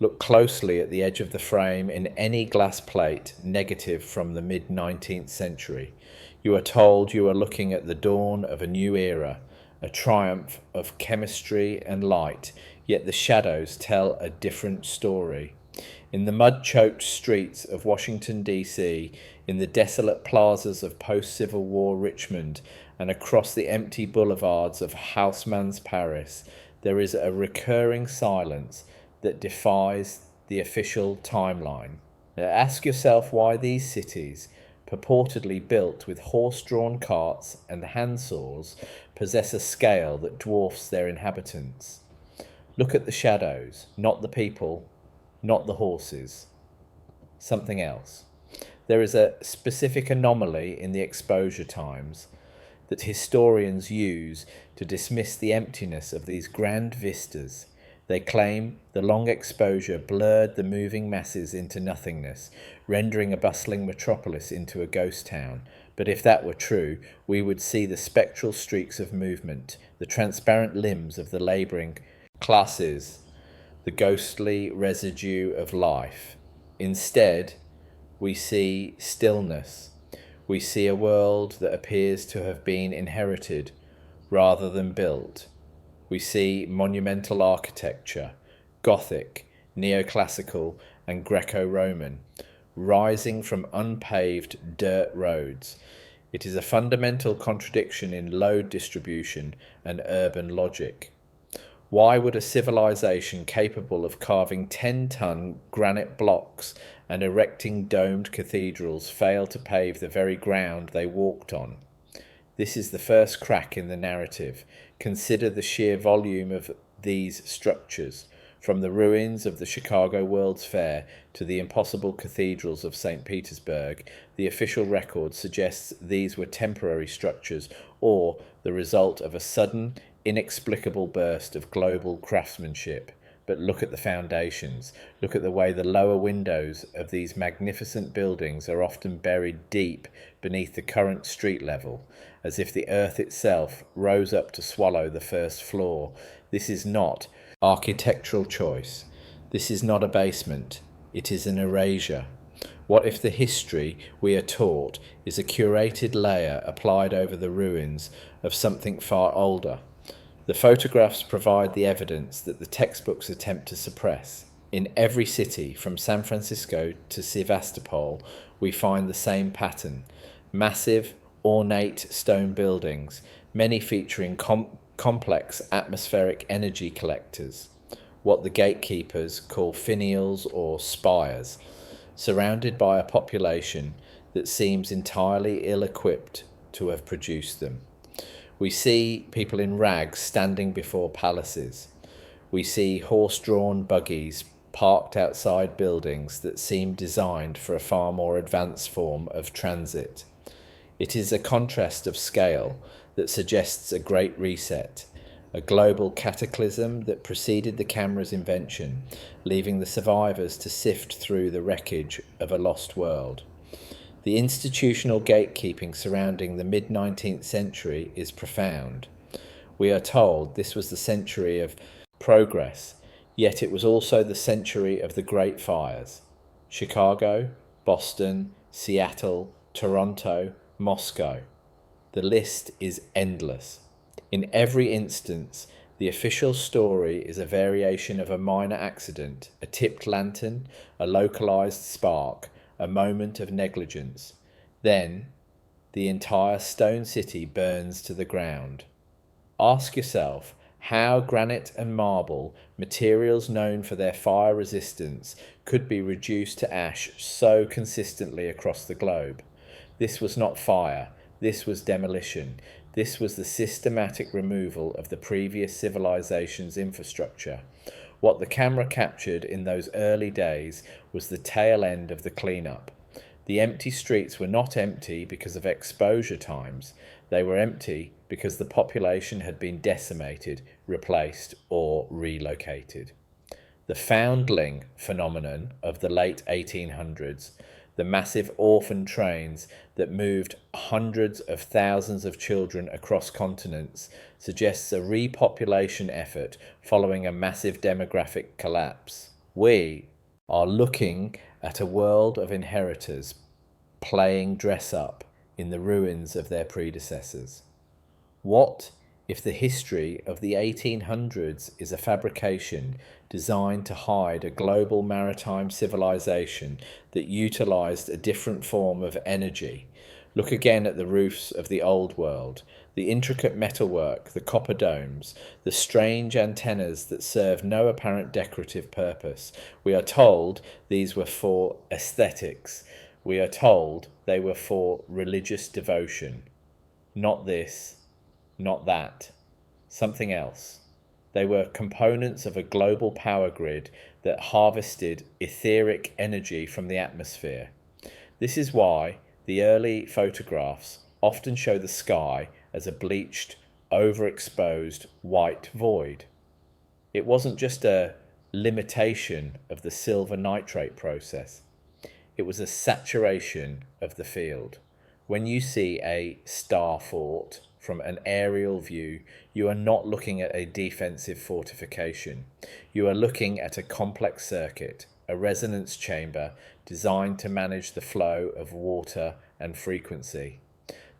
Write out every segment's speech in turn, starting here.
Look closely at the edge of the frame in any glass plate negative from the mid-19th century. You are told you are looking at the dawn of a new era, a triumph of chemistry and light, yet the shadows tell a different story. In the mud-choked streets of Washington, D.C., in the desolate plazas of post-Civil War Richmond, and across the empty boulevards of Haussmann's Paris, there is a recurring silence that defies the official timeline. Now ask yourself why these cities, purportedly built with horse-drawn carts and handsaws, possess a scale that dwarfs their inhabitants. Look at the shadows, not the people, not the horses. Something else. There is a specific anomaly in the exposure times that historians use to dismiss the emptiness of these grand vistas. They claim the long exposure blurred the moving masses into nothingness, rendering a bustling metropolis into a ghost town. But if that were true, we would see the spectral streaks of movement, the transparent limbs of the labouring classes, the ghostly residue of life. Instead, we see stillness. We see a world that appears to have been inherited rather than built. We see monumental architecture, Gothic, neoclassical, and Greco-Roman, rising from unpaved dirt roads. It is a fundamental contradiction in load distribution and urban logic. Why would a civilization capable of carving 10-ton granite blocks and erecting domed cathedrals fail to pave the very ground they walked on? This is the first crack in the narrative. Consider the sheer volume of these structures, from the ruins of the Chicago World's Fair to the impossible cathedrals of St. Petersburg. The official record suggests these were temporary structures or the result of a sudden, inexplicable burst of global craftsmanship. But look at the foundations. Look at the way the lower windows of these magnificent buildings are often buried deep beneath the current street level, as if the earth itself rose up to swallow the first floor. This is not architectural choice. This is not a basement. It is an erasure. What if the history we are taught is a curated layer applied over the ruins of something far older? The photographs provide the evidence that the textbooks attempt to suppress. In every city, from San Francisco to Sevastopol, we find the same pattern. Massive, ornate stone buildings, many featuring complex atmospheric energy collectors, what the gatekeepers call finials or spires, surrounded by a population that seems entirely ill-equipped to have produced them. We see people in rags standing before palaces. We see horse-drawn buggies parked outside buildings that seem designed for a far more advanced form of transit. It is a contrast of scale that suggests a great reset, a global cataclysm that preceded the camera's invention, leaving the survivors to sift through the wreckage of a lost world. The institutional gatekeeping surrounding the mid-19th century is profound. We are told this was the century of progress, yet it was also the century of the great fires. Chicago, Boston, Seattle, Toronto, Moscow. The list is endless. In every instance, the official story is a variation of a minor accident, a tipped lantern, a localized spark, a moment of negligence. Then, the entire stone city burns to the ground. Ask yourself how granite and marble, materials known for their fire resistance, could be reduced to ash so consistently across the globe. This was not fire, this was demolition. This was the systematic removal of the previous civilization's infrastructure. What the camera captured in those early days was the tail end of the cleanup. The empty streets were not empty because of exposure times. They were empty because the population had been decimated, replaced, or relocated. The foundling phenomenon of the late 1800s, the massive orphan trains that moved hundreds of thousands of children across continents, suggests a repopulation effort following a massive demographic collapse. We are looking at a world of inheritors playing dress up in the ruins of their predecessors. What if the history of the 1800s is a fabrication designed to hide a global maritime civilization that utilized a different form of energy? Look again at the roofs of the old world, the intricate metalwork, the copper domes, the strange antennas that serve no apparent decorative purpose. We are told these were for aesthetics. We are told they were for religious devotion. Not this, not that, something else. They were components of a global power grid that harvested etheric energy from the atmosphere. This is why the early photographs often show the sky as a bleached, overexposed white void. It wasn't just a limitation of the silver nitrate process. It was a saturation of the field. When you see a star fort from an aerial view, you are not looking at a defensive fortification. You are looking at a complex circuit, a resonance chamber designed to manage the flow of water and frequency.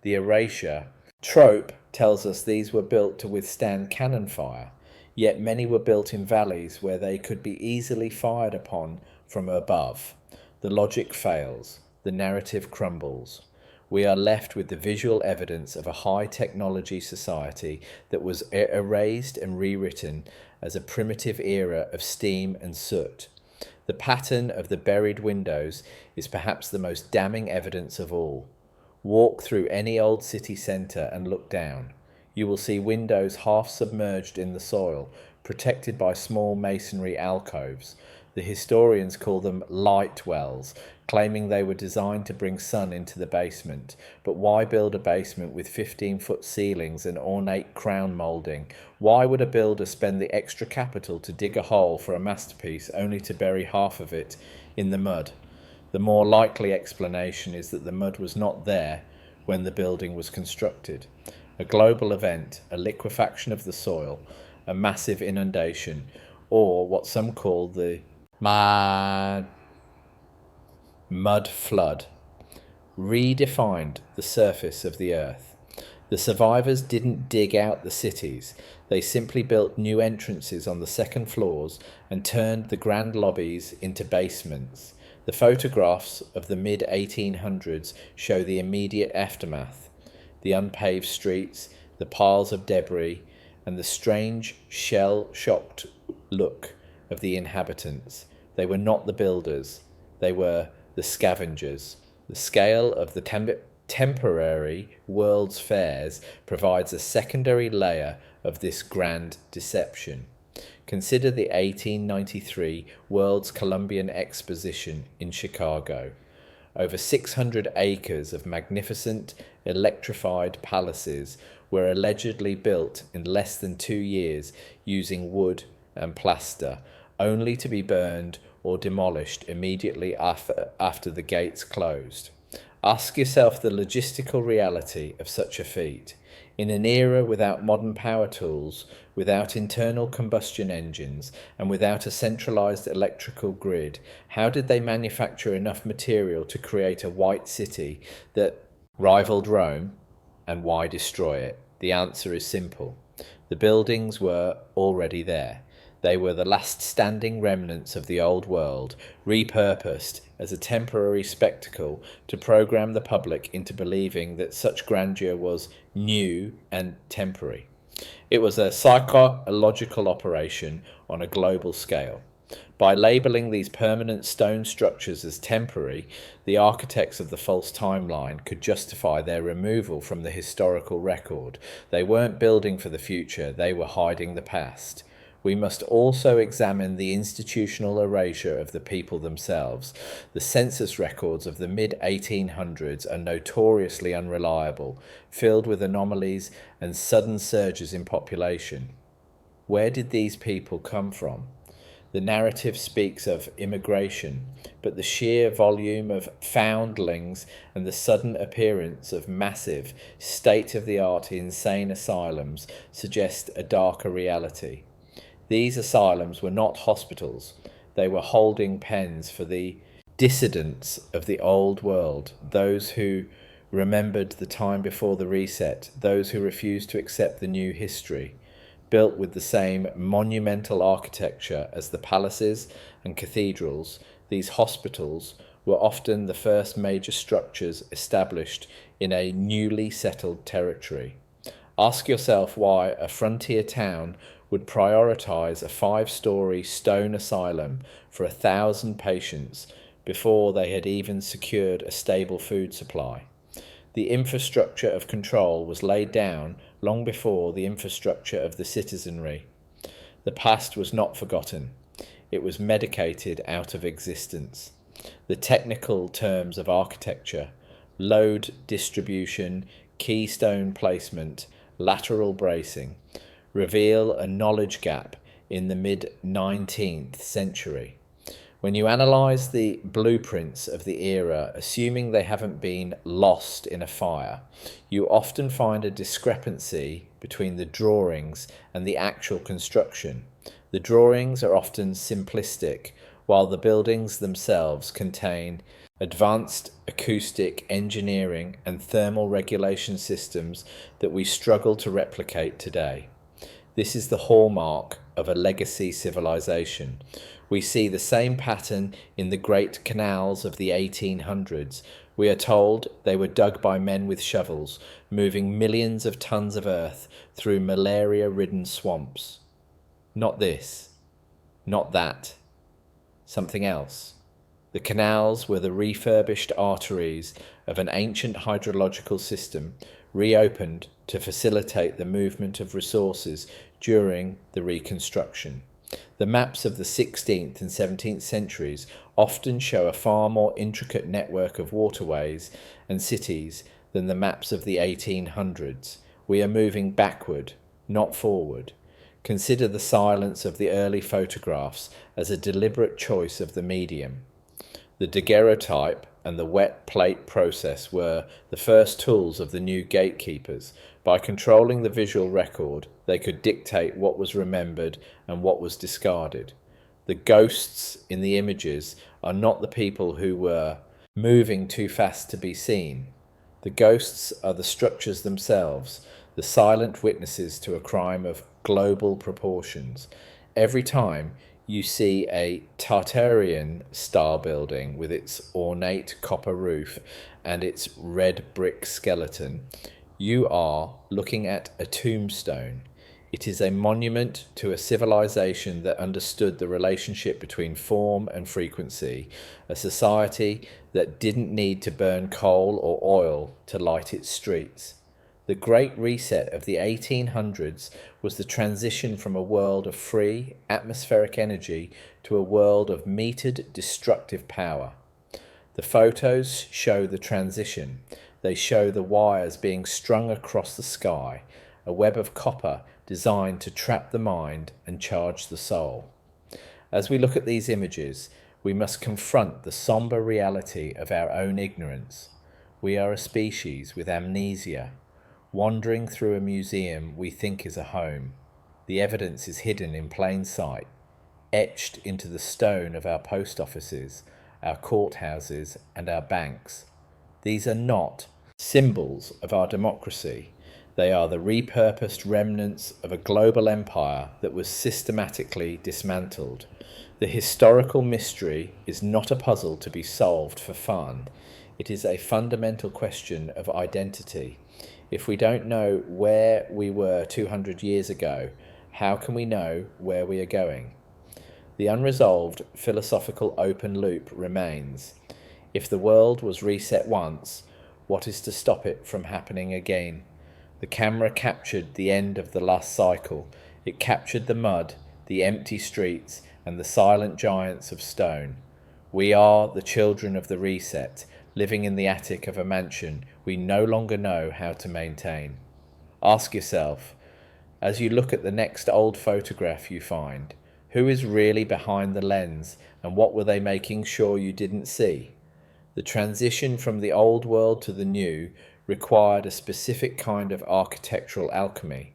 The erasure trope tells us these were built to withstand cannon fire, yet many were built in valleys where they could be easily fired upon from above. The logic fails, the narrative crumbles. We are left with the visual evidence of a high technology society that was erased and rewritten as a primitive era of steam and soot. The pattern of the buried windows is perhaps the most damning evidence of all. Walk through any old city centre and look down. You will see windows half submerged in the soil, protected by small masonry alcoves. The historians call them light wells, claiming they were designed to bring sun into the basement. But why build a basement with 15-foot ceilings and ornate crown moulding? Why would a builder spend the extra capital to dig a hole for a masterpiece only to bury half of it in the mud? The more likely explanation is that the mud was not there when the building was constructed. A global event, a liquefaction of the soil, a massive inundation, or what some call the mud flood, redefined the surface of the earth. The survivors didn't dig out the cities. They simply built new entrances on the second floors and turned the grand lobbies into basements. The photographs of the mid-1800s show the immediate aftermath: the unpaved streets, the piles of debris, and the strange shell-shocked look of the inhabitants. They were not the builders, they were the scavengers. The scale of the temporary World's Fairs provides a secondary layer of this grand deception. Consider the 1893 World's Columbian Exposition in Chicago. Over 600 acres of magnificent, electrified palaces were allegedly built in less than 2 years using wood and plaster, only to be burned or demolished immediately after the gates closed. Ask yourself the logistical reality of such a feat. In an era without modern power tools, without internal combustion engines, and without a centralized electrical grid, how did they manufacture enough material to create a white city that rivaled Rome? And why destroy it? The answer is simple. The buildings were already there. They were the last standing remnants of the old world, repurposed as a temporary spectacle to program the public into believing that such grandeur was new and temporary. It was a psychological operation on a global scale. By labelling these permanent stone structures as temporary, the architects of the false timeline could justify their removal from the historical record. They weren't building for the future, they were hiding the past. We must also examine the institutional erasure of the people themselves. The census records of the mid-1800s are notoriously unreliable, filled with anomalies and sudden surges in population. Where did these people come from? The narrative speaks of immigration, but the sheer volume of foundlings and the sudden appearance of massive, state-of-the-art insane asylums suggest a darker reality. These asylums were not hospitals. They were holding pens for the dissidents of the old world, those who remembered the time before the reset, those who refused to accept the new history, built with the same monumental architecture as the palaces and cathedrals. These hospitals were often the first major structures established in a newly settled territory. Ask yourself why a frontier town would prioritize a 5-story stone asylum for 1,000 patients before they had even secured a stable food supply. The infrastructure of control was laid down long before the infrastructure of the citizenry. The past was not forgotten. It was medicated out of existence. The technical terms of architecture, load distribution, keystone placement, lateral bracing, reveal a knowledge gap in the mid-19th century. When you analyse the blueprints of the era, assuming they haven't been lost in a fire, you often find a discrepancy between the drawings and the actual construction. The drawings are often simplistic, while the buildings themselves contain advanced acoustic engineering and thermal regulation systems that we struggle to replicate today. This is the hallmark of a legacy civilization. We see the same pattern in the great canals of the 1800s. We are told they were dug by men with shovels, moving millions of tons of earth through malaria-ridden swamps. Not this, not that, something else. The canals were the refurbished arteries of an ancient hydrological system, reopened to facilitate the movement of resources during the reconstruction. The maps of the 16th and 17th centuries often show a far more intricate network of waterways and cities than the maps of the 1800s. We are moving backward, not forward. Consider the silence of the early photographs as a deliberate choice of the medium. The daguerreotype and the wet plate process were the first tools of the new gatekeepers. By controlling the visual record, they could dictate what was remembered and what was discarded. The ghosts in the images are not the people who were moving too fast to be seen. The ghosts are the structures themselves, the silent witnesses to a crime of global proportions. Every time you see a Tartarian style building with its ornate copper roof and its red brick skeleton, you are looking at a tombstone. It is a monument to a civilization that understood the relationship between form and frequency, a society that didn't need to burn coal or oil to light its streets. The Great Reset of the 1800s was the transition from a world of free, atmospheric energy to a world of metered, destructive power. The photos show the transition. They show the wires being strung across the sky, a web of copper designed to trap the mind and charge the soul. As we look at these images, we must confront the somber reality of our own ignorance. We are a species with amnesia, wandering through a museum we think is a home. The evidence is hidden in plain sight, etched into the stone of our post offices, our courthouses, and our banks. These are not symbols of our democracy. They are the repurposed remnants of a global empire that was systematically dismantled. The historical mystery is not a puzzle to be solved for fun. It is a fundamental question of identity. If we don't know where we were 200 years ago, how can we know where we are going? The unresolved philosophical open loop remains. If the world was reset once, what is to stop it from happening again? The camera captured the end of the last cycle. It captured the mud, the empty streets, and the silent giants of stone. We are the children of the reset, living in the attic of a mansion we no longer know how to maintain. Ask yourself, as you look at the next old photograph you find, who is really behind the lens, and what were they making sure you didn't see? The transition from the old world to the new required a specific kind of architectural alchemy.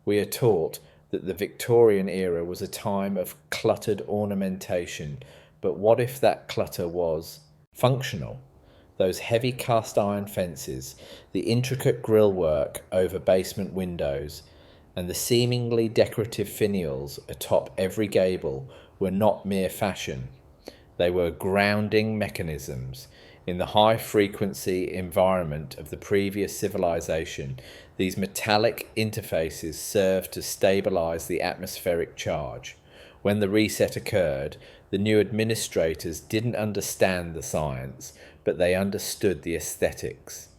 We are taught that the Victorian era was a time of cluttered ornamentation, but what if that clutter was functional? Those heavy cast iron fences, the intricate grillwork over basement windows, and the seemingly decorative finials atop every gable were not mere fashion. They were grounding mechanisms. In the high-frequency environment of the previous civilization, these metallic interfaces served to stabilize the atmospheric charge. When the reset occurred, the new administrators didn't understand the science, but they understood the aesthetics.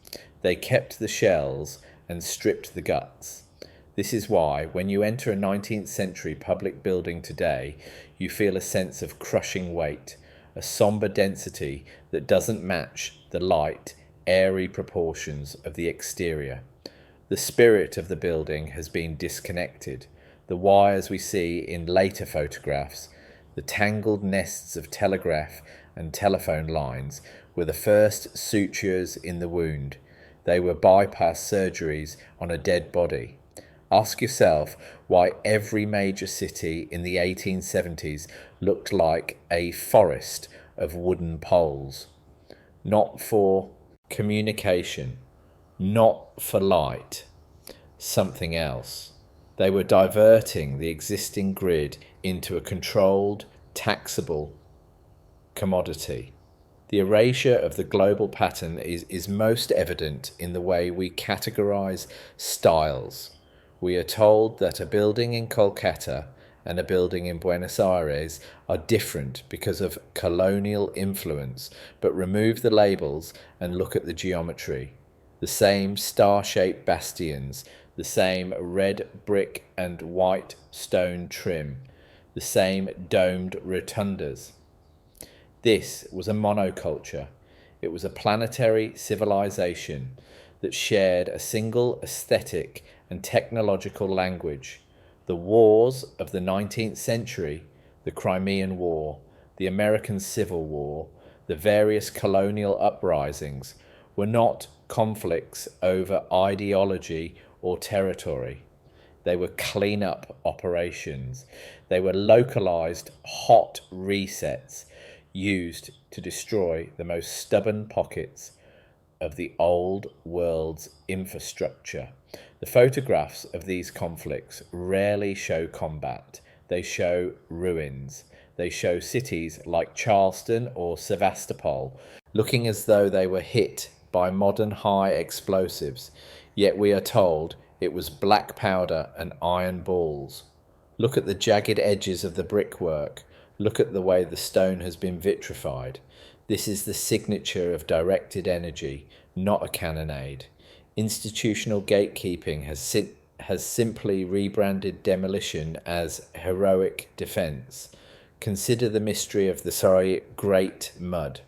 They kept the shells and stripped the guts. This is why, when you enter a 19th century public building today, you feel a sense of crushing weight, a somber density that doesn't match the light, airy proportions of the exterior. The spirit of the building has been disconnected. The wires we see in later photographs, the tangled nests of telegraph and telephone lines, were the first sutures in the wound. They were bypass surgeries on a dead body. Ask yourself why every major city in the 1870s looked like a forest of wooden poles. Not for communication, not for light, something else. They were diverting the existing grid into a controlled, taxable commodity. The erasure of the global pattern is most evident in the way we categorize styles. We are told that a building in Kolkata and a building in Buenos Aires are different because of colonial influence, but remove the labels and look at the geometry. The same star-shaped bastions, the same red brick and white stone trim, the same domed rotundas. This was a monoculture. It was a planetary civilization that shared a single aesthetic and technological language. The wars of the 19th century, the Crimean War, the American Civil War, the various colonial uprisings, were not conflicts over ideology or territory. They were clean-up operations. They were localized hot resets used to destroy the most stubborn pockets of the old world's infrastructure. The photographs of these conflicts rarely show combat. They show ruins. They show cities like Charleston or Sevastopol looking as though they were hit by modern high explosives, yet we are told it was black powder and iron balls. Look at the jagged edges of the brickwork. Look at the way the stone has been vitrified. This is the signature of directed energy, not a cannonade. Institutional gatekeeping has simply rebranded demolition as heroic defense. Consider the mystery of the Great Mud.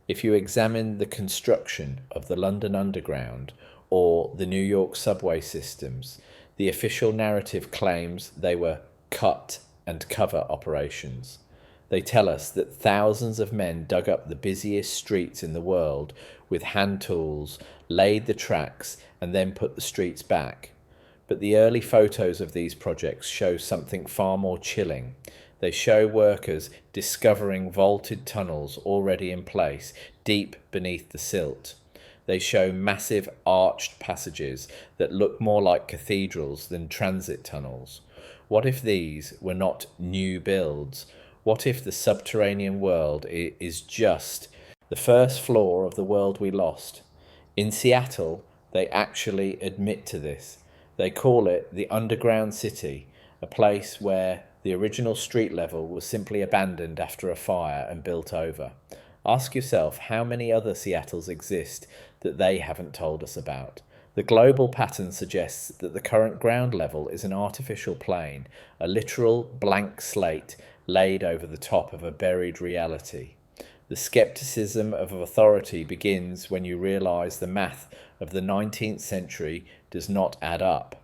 If you examine the construction of the London Underground or the New York subway systems, the official narrative claims they were cut and cover operations. They tell us that thousands of men dug up the busiest streets in the world with hand tools, laid the tracks, and then put the streets back. But the early photos of these projects show something far more chilling. They show workers discovering vaulted tunnels already in place, deep beneath the silt. They show massive arched passages that look more like cathedrals than transit tunnels. What if these were not new builds? What if the subterranean world is just the first floor of the world we lost? In Seattle, they actually admit to this. They call it the underground city, a place where the original street level was simply abandoned after a fire and built over. Ask yourself how many other Seattles exist that they haven't told us about. The global pattern suggests that the current ground level is an artificial plane, a literal blank slate laid over the top of a buried reality. The skepticism of authority begins when you realize the math of the 19th century does not add up.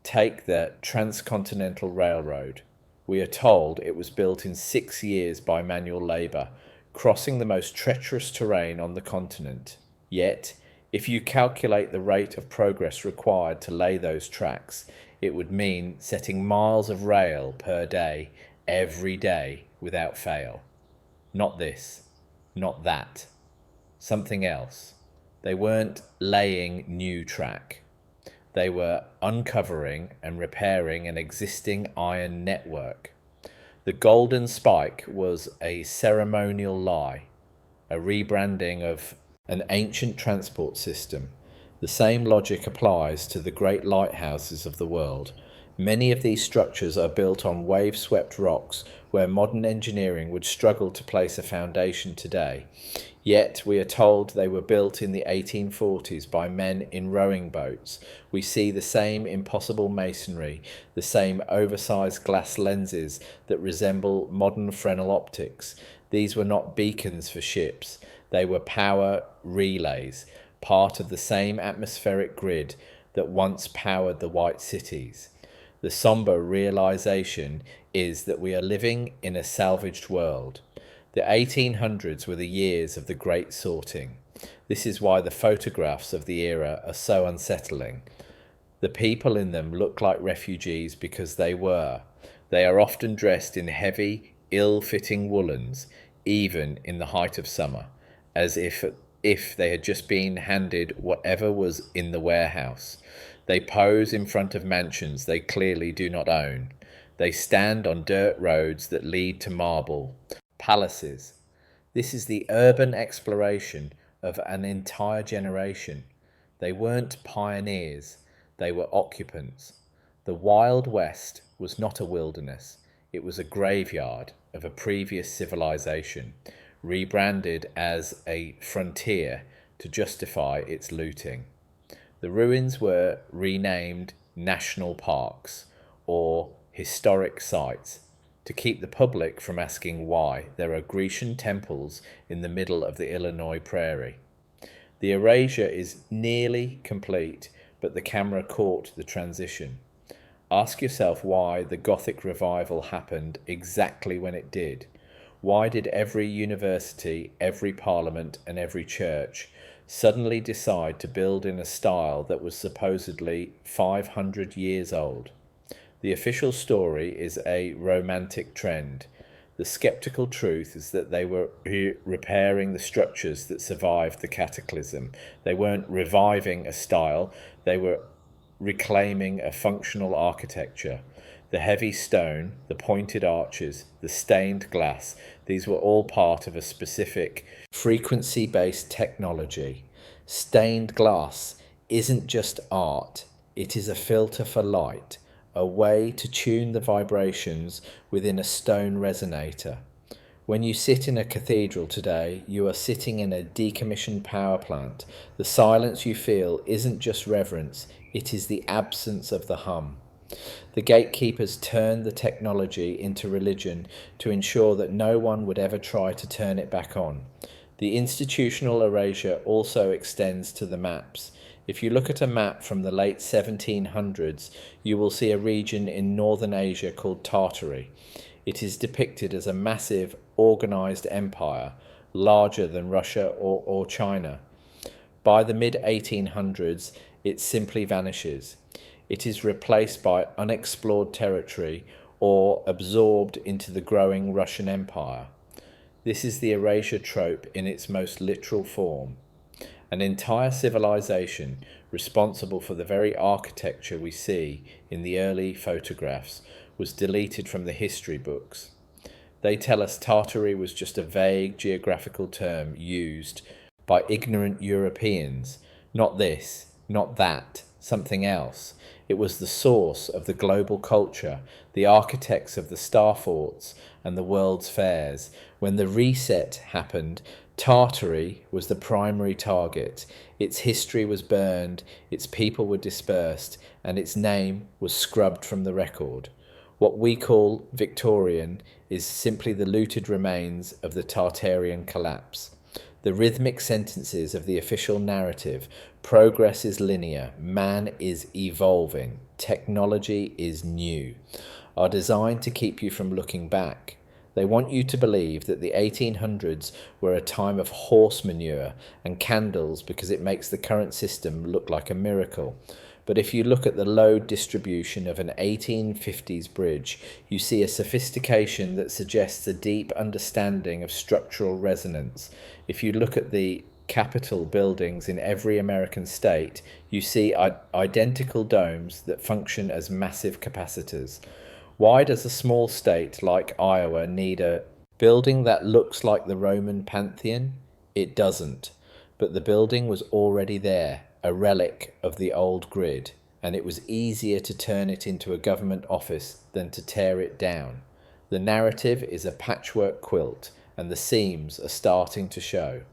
Take the Transcontinental Railroad. We are told it was built in 6 years by manual labor, crossing the most treacherous terrain on the continent. Yet, if you calculate the rate of progress required to lay those tracks, It would mean setting miles of rail per day, every day, without fail. Not this, not that, something else. They weren't laying new track. They were uncovering and repairing an existing iron network. The golden spike was a ceremonial lie, a rebranding of an ancient transport system. The same logic applies to the great lighthouses of the world. Many of these structures are built on wave-swept rocks where modern engineering would struggle to place a foundation today. Yet we are told they were built in the 1840s by men in rowing boats. We see the same impossible masonry, the same oversized glass lenses that resemble modern Fresnel optics. These were not beacons for ships. They were power relays, part of the same atmospheric grid that once powered the white cities. The somber realization is that we are living in a salvaged world. The 1800s were the years of the Great Sorting. This is why the photographs of the era are so unsettling. The people in them look like refugees because they were. They are often dressed in heavy, ill-fitting woolens, even in the height of summer, as if they had just been handed whatever was in the warehouse. They pose in front of mansions they clearly do not own. They stand on dirt roads that lead to marble palaces. This is the urban exploration of an entire generation. They weren't pioneers, they were occupants. The Wild West was not a wilderness, it was a graveyard of a previous civilization, rebranded as a frontier to justify its looting. The ruins were renamed national parks or historic sites to keep the public from asking why there are Grecian temples in the middle of the Illinois prairie. The erasure is nearly complete, but the camera caught the transition. Ask yourself why the Gothic revival happened exactly when it did. Why did every university, every parliament, and every church suddenly decide to build in a style that was supposedly 500 years old? The official story is a romantic trend. The skeptical truth is that they were repairing the structures that survived the cataclysm. They weren't reviving a style, they were reclaiming a functional architecture. The heavy stone, the pointed arches, the stained glass, these were all part of a specific frequency-based technology. Stained glass isn't just art, it is a filter for light, a way to tune the vibrations within a stone resonator. When you sit in a cathedral today, you are sitting in a decommissioned power plant. The silence you feel isn't just reverence, it is the absence of the hum. The gatekeepers turned the technology into religion to ensure that no one would ever try to turn it back on. The institutional erasure also extends to the maps. If you look at a map from the late 1700s, you will see a region in northern Asia called Tartaria. It is depicted as a massive, organized empire, larger than Russia or China. By the mid-1800s, it simply vanishes. It is replaced by unexplored territory or absorbed into the growing Russian Empire. This is the erasure trope in its most literal form. An entire civilization responsible for the very architecture we see in the early photographs was deleted from the history books. They tell us Tartary was just a vague geographical term used by ignorant Europeans. Not this, not that, something else. It was the source of the global culture, the architects of the star forts and the world's fairs. When the reset happened, Tartary was the primary target. Its history was burned, its people were dispersed, and its name was scrubbed from the record. What we call Victorian is simply the looted remains of the Tartarian collapse. The rhythmic sentences of the official narrative: progress is linear, man is evolving, technology is new, are designed to keep you from looking back. They want you to believe that the 1800s were a time of horse manure and candles because it makes the current system look like a miracle. But if you look at the load distribution of an 1850s bridge, you see a sophistication that suggests a deep understanding of structural resonance. If you look at the Capitol buildings in every American state, you see identical domes that function as massive capacitors. Why does a small state like Iowa need a building that looks like the Roman Pantheon? It doesn't. But the building was already there, a relic of the old grid, and it was easier to turn it into a government office than to tear it down. The narrative is a patchwork quilt, and the seams are starting to show.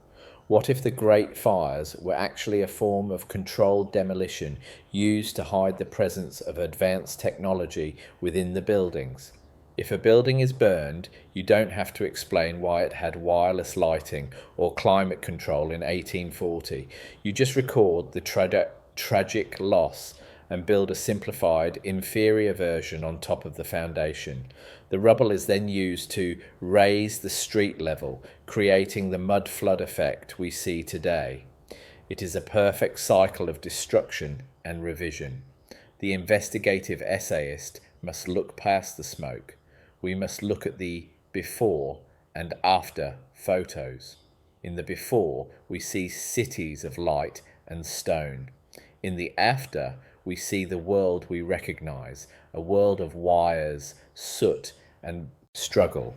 What if the Great Fires were actually a form of controlled demolition used to hide the presence of advanced technology within the buildings? If a building is burned, you don't have to explain why it had wireless lighting or climate control in 1840. You just record the tragic loss and build a simplified, inferior version on top of the foundation. The rubble is then used to raise the street level, creating the mud flood effect we see today. It is a perfect cycle of destruction and revision. The investigative essayist must look past the smoke. We must look at the before and after photos. In the before, we see cities of light and stone. In the after, we see the world we recognize, a world of wires, soot, and struggle.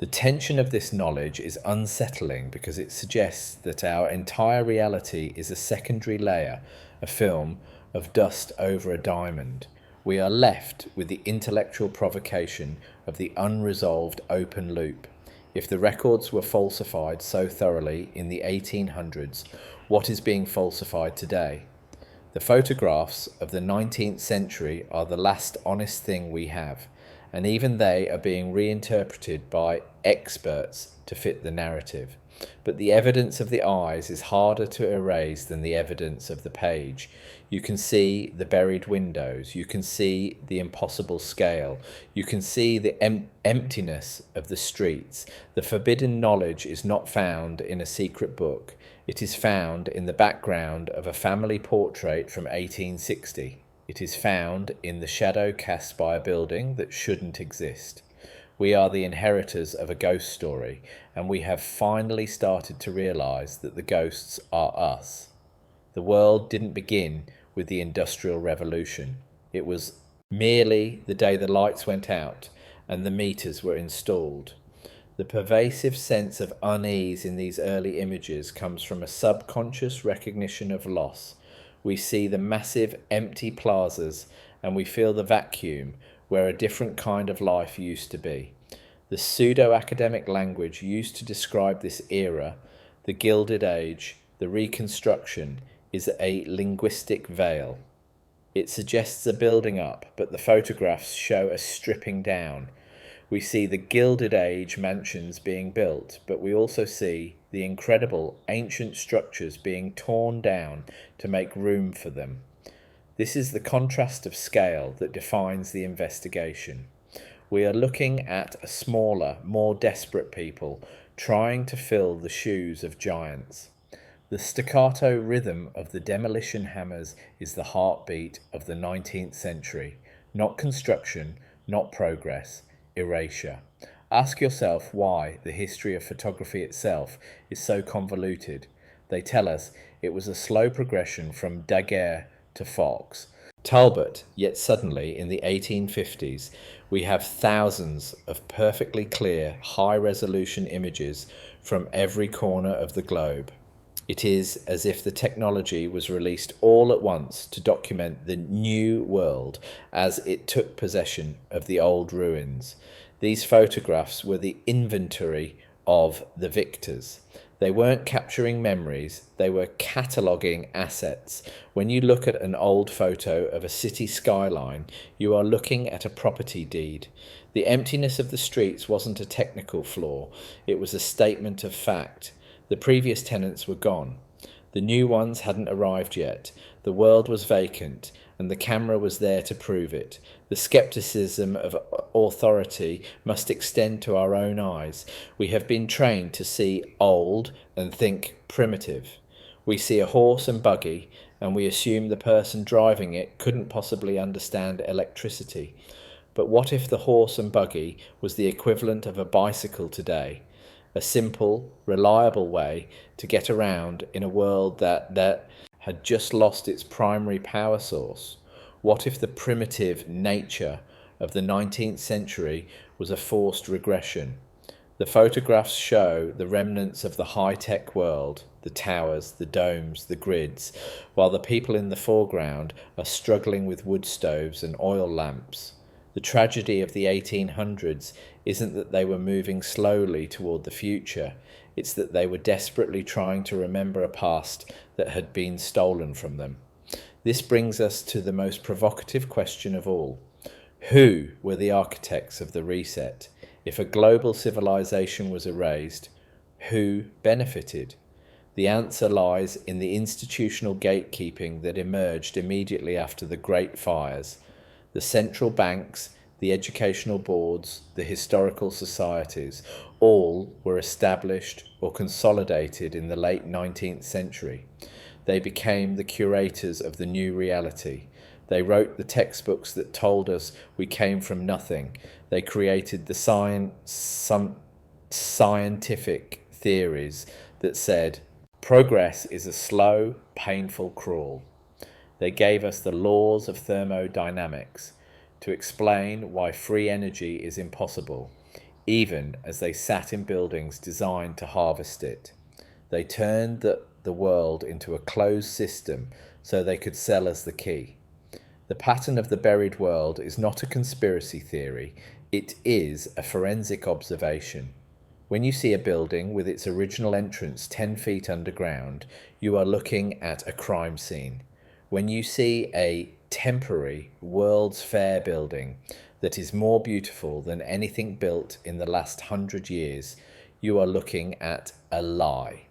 The tension of this knowledge is unsettling because it suggests that our entire reality is a secondary layer, a film of dust over a diamond. We are left with the intellectual provocation of the unresolved open loop. If the records were falsified so thoroughly in the 1800s, what is being falsified today? The photographs of the 19th century are the last honest thing we have, and even they are being reinterpreted by experts to fit the narrative. But the evidence of the eyes is harder to erase than the evidence of the page. You can see the buried windows, you can see the impossible scale, you can see the emptiness of the streets. The forbidden knowledge is not found in a secret book. It is found in the background of a family portrait from 1860. It is found in the shadow cast by a building that shouldn't exist. We are the inheritors of a ghost story, and we have finally started to realize that the ghosts are us. The world didn't begin with the Industrial Revolution. It was merely the day the lights went out and the meters were installed. The pervasive sense of unease in these early images comes from a subconscious recognition of loss. We see the massive empty plazas and we feel the vacuum where a different kind of life used to be. The pseudo-academic language used to describe this era, the Gilded Age, the Reconstruction, is a linguistic veil. It suggests a building up, but the photographs show a stripping down. We see the Gilded Age mansions being built, but we also see the incredible ancient structures being torn down to make room for them. This is the contrast of scale that defines the investigation. We are looking at a smaller, more desperate people trying to fill the shoes of giants. The staccato rhythm of the demolition hammers is the heartbeat of the 19th century, not construction, not progress, erasure. Ask yourself why the history of photography itself is so convoluted. They tell us it was a slow progression from Daguerre to Fox. Talbot, yet suddenly in the 1850s, we have thousands of perfectly clear, high-resolution images from every corner of the globe. It is as if the technology was released all at once to document the new world as it took possession of the old ruins. These photographs were the inventory of the victors. They weren't capturing memories, they were cataloguing assets. When you look at an old photo of a city skyline, you are looking at a property deed. The emptiness of the streets wasn't a technical flaw, it was a statement of fact. The previous tenants were gone. The new ones hadn't arrived yet. The world was vacant, and the camera was there to prove it. The skepticism of authority must extend to our own eyes. We have been trained to see old and think primitive. We see a horse and buggy, and we assume the person driving it couldn't possibly understand electricity. But what if the horse and buggy was the equivalent of a bicycle today? A simple, reliable way to get around in a world that had just lost its primary power source? What if the primitive nature of the 19th century was a forced regression? The photographs show the remnants of the high-tech world, the towers, the domes, the grids, while the people in the foreground are struggling with wood stoves and oil lamps. The tragedy of the 1800s isn't that they were moving slowly toward the future, it's that they were desperately trying to remember a past that had been stolen from them. This brings us to the most provocative question of all. Who were the architects of the reset? If a global civilization was erased, who benefited? The answer lies in the institutional gatekeeping that emerged immediately after the Great Fires. The central banks, the educational boards, the historical societies, all were established or consolidated in the late 19th century. They became the curators of the new reality. They wrote the textbooks that told us we came from nothing. They created the scientific theories that said, progress is a slow, painful crawl. They gave us the laws of thermodynamics to explain why free energy is impossible, even as they sat in buildings designed to harvest it. They turned the world into a closed system so they could sell us the key. The pattern of the buried world is not a conspiracy theory, it is a forensic observation. When you see a building with its original entrance 10 feet underground, you are looking at a crime scene. When you see a temporary World's Fair building that is more beautiful than anything built in the last 100 years, you are looking at a lie.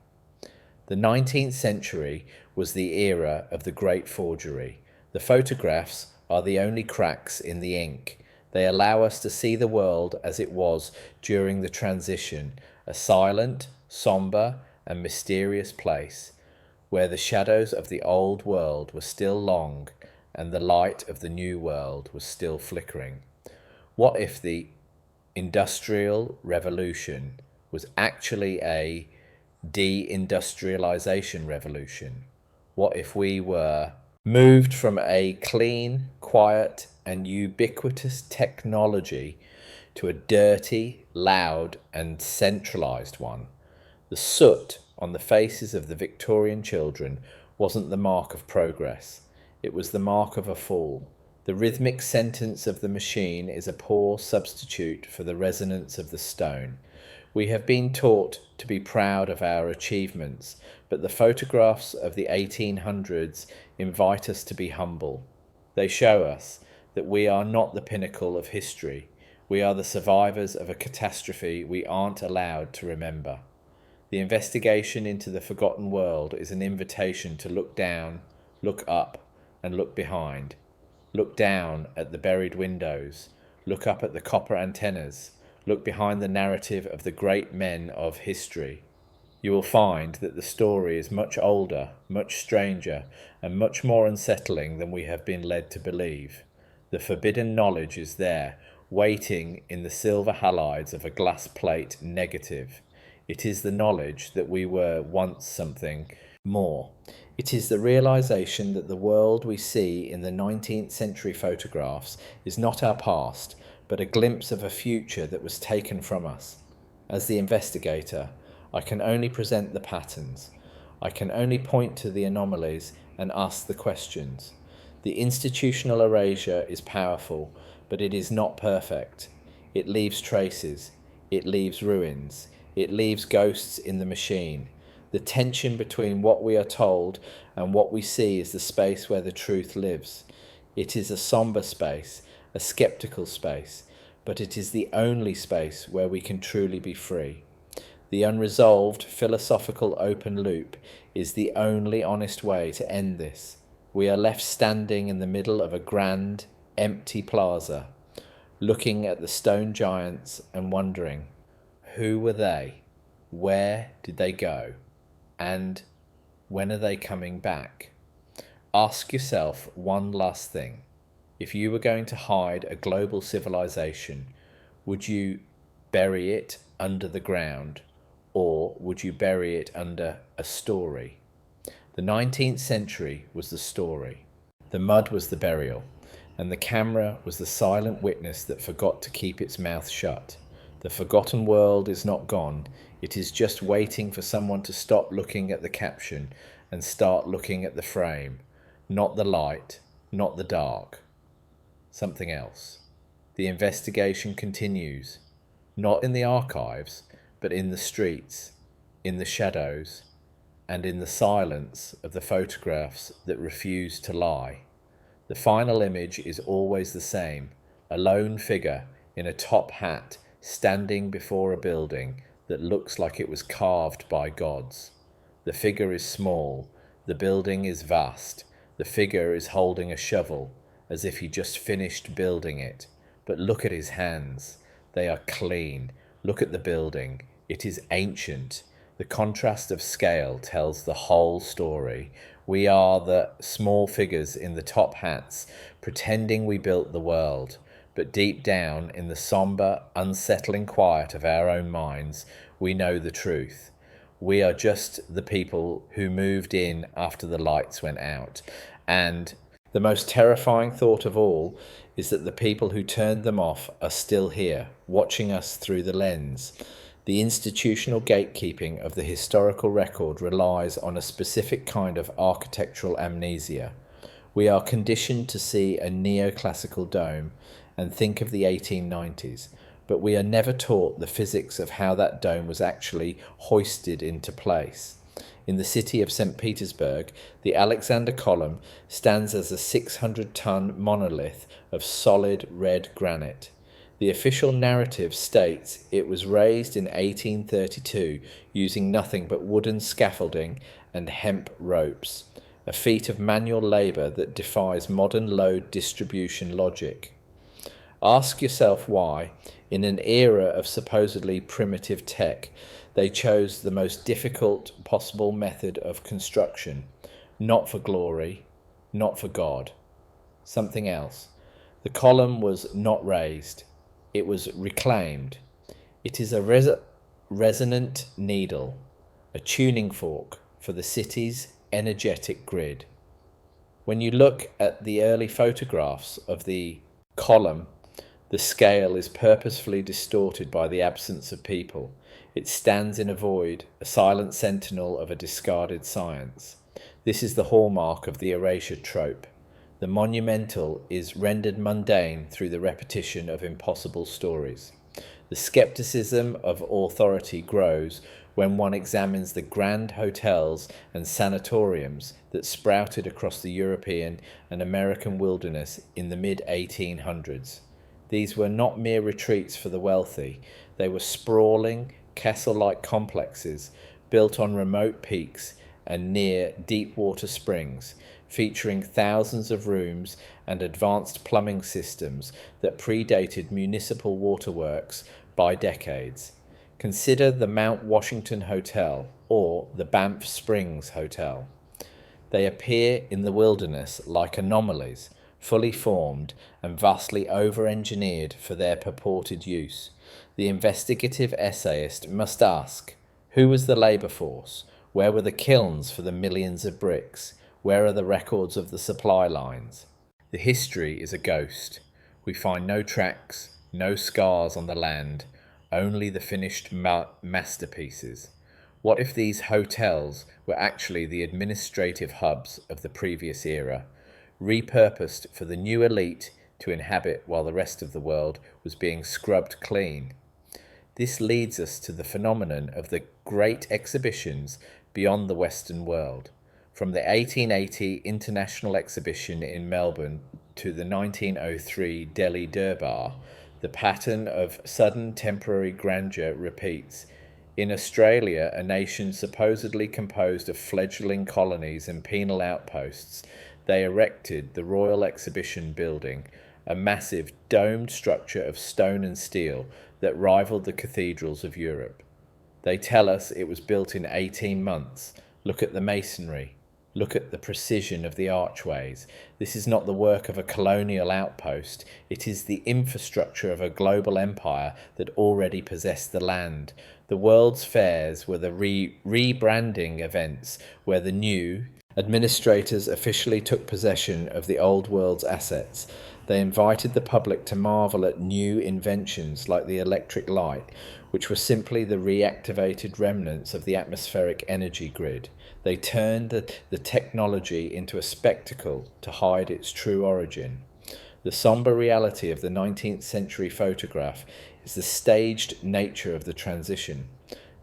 The 19th century was the era of the great forgery. The photographs are the only cracks in the ink. They allow us to see the world as it was during the transition, a silent, somber, and mysterious place, where the shadows of the old world were still long and the light of the new world was still flickering. What if the Industrial Revolution was actually a de-industrialization revolution? What if we were moved from a clean, quiet, and ubiquitous technology to a dirty, loud, and centralized one? The soot on the faces of the Victorian children wasn't the mark of progress. It was the mark of a fall. The rhythmic sentence of the machine is a poor substitute for the resonance of the stone. We have been taught to be proud of our achievements, but the photographs of the 1800s invite us to be humble. They show us that we are not the pinnacle of history. We are the survivors of a catastrophe we aren't allowed to remember. The investigation into the forgotten world is an invitation to look down, look up, and look behind. Look down at the buried windows. Look up at the copper antennas. Look behind the narrative of the great men of history. You will find that the story is much older, much stranger, and much more unsettling than we have been led to believe. The forbidden knowledge is there, waiting in the silver halides of a glass plate negative. It is the knowledge that we were once something more. It is the realization that the world we see in the 19th century photographs is not our past, but a glimpse of a future that was taken from us. As the investigator, I can only present the patterns. I can only point to the anomalies and ask the questions. The institutional erasure is powerful, but it is not perfect. It leaves traces. It leaves ruins. It leaves ghosts in the machine. The tension between what we are told and what we see is the space where the truth lives. It is a somber space, a skeptical space, but it is the only space where we can truly be free. The unresolved philosophical open loop is the only honest way to end this. We are left standing in the middle of a grand, empty plaza, looking at the stone giants and wondering, who were they? Where did they go? And when are they coming back? Ask yourself one last thing. If you were going to hide a global civilization, would you bury it under the ground, or would you bury it under a story? The 19th century was the story. The mud was the burial, and the camera was the silent witness that forgot to keep its mouth shut. The forgotten world is not gone. It is just waiting for someone to stop looking at the caption and start looking at the frame. Not the light, not the dark. Something else. The investigation continues. Not in the archives, but in the streets, in the shadows, and in the silence of the photographs that refuse to lie. The final image is always the same, a lone figure in a top hat standing before a building that looks like it was carved by gods. The figure is small, the building is vast, the figure is holding a shovel as if he just finished building it. But look at his hands, they are clean. Look at the building, it is ancient. The contrast of scale tells the whole story. We are the small figures in the top hats, pretending we built the world. But deep down, in the somber, unsettling quiet of our own minds, we know the truth. We are just the people who moved in after the lights went out. And the most terrifying thought of all is that the people who turned them off are still here, watching us through the lens. The institutional gatekeeping of the historical record relies on a specific kind of architectural amnesia. We are conditioned to see a neoclassical dome and think of the 1890s, but we are never taught the physics of how that dome was actually hoisted into place. In the city of St. Petersburg, the Alexander Column stands as a 600-ton monolith of solid red granite. The official narrative states it was raised in 1832 using nothing but wooden scaffolding and hemp ropes, a feat of manual labour that defies modern load distribution logic. Ask yourself why, in an era of supposedly primitive tech, they chose the most difficult possible method of construction, not for glory, not for God. Something else. The column was not raised. It was reclaimed. It is a resonant needle, a tuning fork for the city's energetic grid. When you look at the early photographs of the column, the scale is purposefully distorted by the absence of people. It stands in a void, a silent sentinel of a discarded science. This is the hallmark of the erasure trope. The monumental is rendered mundane through the repetition of impossible stories. The skepticism of authority grows when one examines the grand hotels and sanatoriums that sprouted across the European and American wilderness in the mid-1800s. These were not mere retreats for the wealthy. They were sprawling, castle-like complexes built on remote peaks and near deep water springs, featuring thousands of rooms and advanced plumbing systems that predated municipal waterworks by decades. Consider the Mount Washington Hotel or the Banff Springs Hotel. They appear in the wilderness like anomalies, fully formed and vastly over-engineered for their purported use. The investigative essayist must ask, who was the labour force? Where were the kilns for the millions of bricks? Where are the records of the supply lines? The history is a ghost. We find no tracks, no scars on the land, only the finished masterpieces. What if these hotels were actually the administrative hubs of the previous era, repurposed for the new elite to inhabit while the rest of the world was being scrubbed clean? This leads us to the phenomenon of the great exhibitions beyond the Western world. From the 1880 International Exhibition in Melbourne to the 1903 Delhi Durbar, the pattern of sudden temporary grandeur repeats. In Australia, a nation supposedly composed of fledgling colonies and penal outposts, they erected the Royal Exhibition Building, a massive domed structure of stone and steel that rivaled the cathedrals of Europe. They tell us it was built in 18 months. Look at the masonry. Look at the precision of the archways. This is not the work of a colonial outpost. It is the infrastructure of a global empire that already possessed the land. The World's Fairs were the rebranding events where the new administrators officially took possession of the old world's assets. They invited the public to marvel at new inventions like the electric light, which were simply the reactivated remnants of the atmospheric energy grid. They turned the technology into a spectacle to hide its true origin. The somber reality of the 19th century photograph is the staged nature of the transition.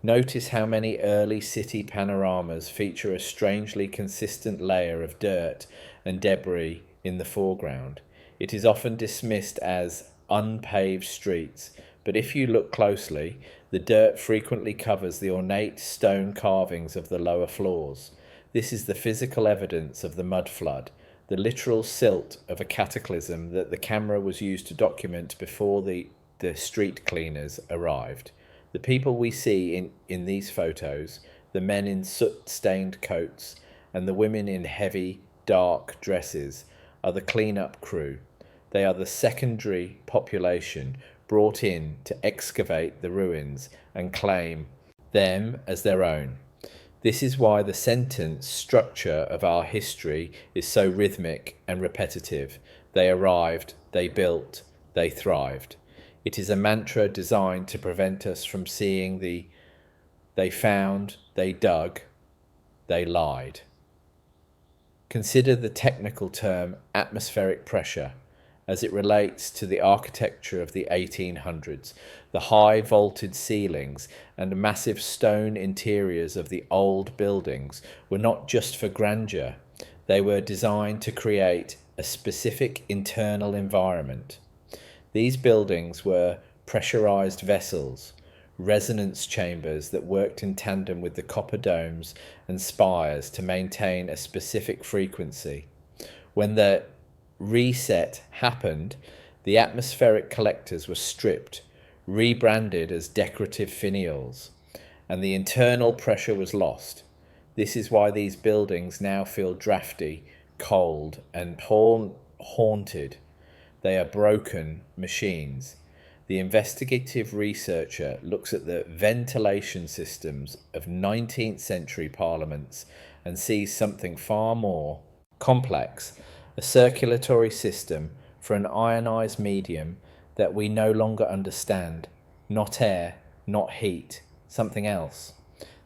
Notice how many early city panoramas feature a strangely consistent layer of dirt and debris in the foreground. It is often dismissed as unpaved streets, but if you look closely, the dirt frequently covers the ornate stone carvings of the lower floors. This is the physical evidence of the mud flood, the literal silt of a cataclysm that the camera was used to document before the street cleaners arrived. The people we see in these photos, the men in soot-stained coats and the women in heavy, dark dresses, are the clean-up crew. They are the secondary population brought in to excavate the ruins and claim them as their own. This is why the sentence structure of our history is so rhythmic and repetitive. They arrived, they built, they thrived. It is a mantra designed to prevent us from seeing the they found, they dug, they lied. Consider the technical term atmospheric pressure as it relates to the architecture of the 1800s. The high vaulted ceilings and massive stone interiors of the old buildings were not just for grandeur. They were designed to create a specific internal environment. These buildings were pressurized vessels, resonance chambers that worked in tandem with the copper domes and spires to maintain a specific frequency. When the reset happened, the atmospheric collectors were stripped, rebranded as decorative finials, and the internal pressure was lost. This is why these buildings now feel drafty, cold, and haunted. They are broken machines. The investigative researcher looks at the ventilation systems of 19th century parliaments and sees something far more complex, a circulatory system for an ionized medium that we no longer understand, not air, not heat, something else.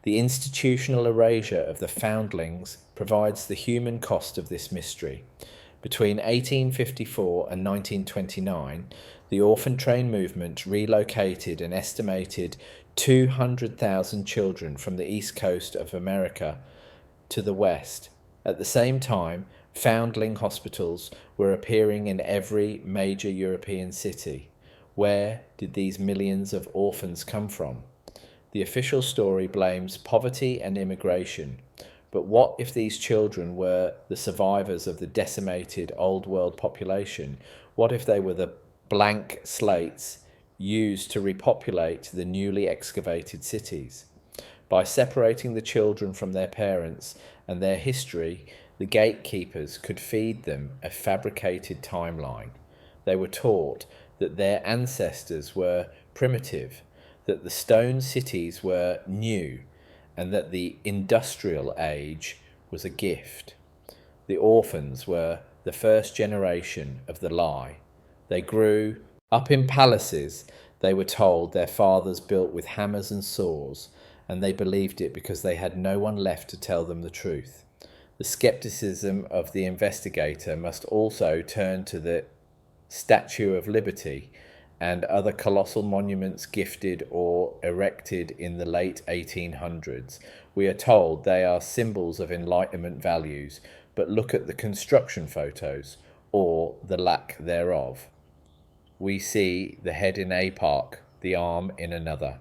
The institutional erasure of the foundlings provides the human cost of this mystery. Between 1854 and 1929, the orphan train movement relocated an estimated 200,000 children from the east coast of America to the west. At the same time, foundling hospitals were appearing in every major European city. Where did these millions of orphans come from? The official story blames poverty and immigration. But what if these children were the survivors of the decimated old world population? What if they were the blank slates used to repopulate the newly excavated cities? By separating the children from their parents and their history, the gatekeepers could feed them a fabricated timeline. They were taught that their ancestors were primitive, that the stone cities were new, and that the industrial age was a gift. The orphans were the first generation of the lie. They grew up in palaces they were told their fathers built with hammers and saws, and they believed it because they had no one left to tell them the truth. The skepticism of the investigator must also turn to the Statue of Liberty and other colossal monuments gifted or erected in the late 1800s. We are told they are symbols of Enlightenment values, but look at the construction photos, or the lack thereof. We see the head in a park, the arm in another,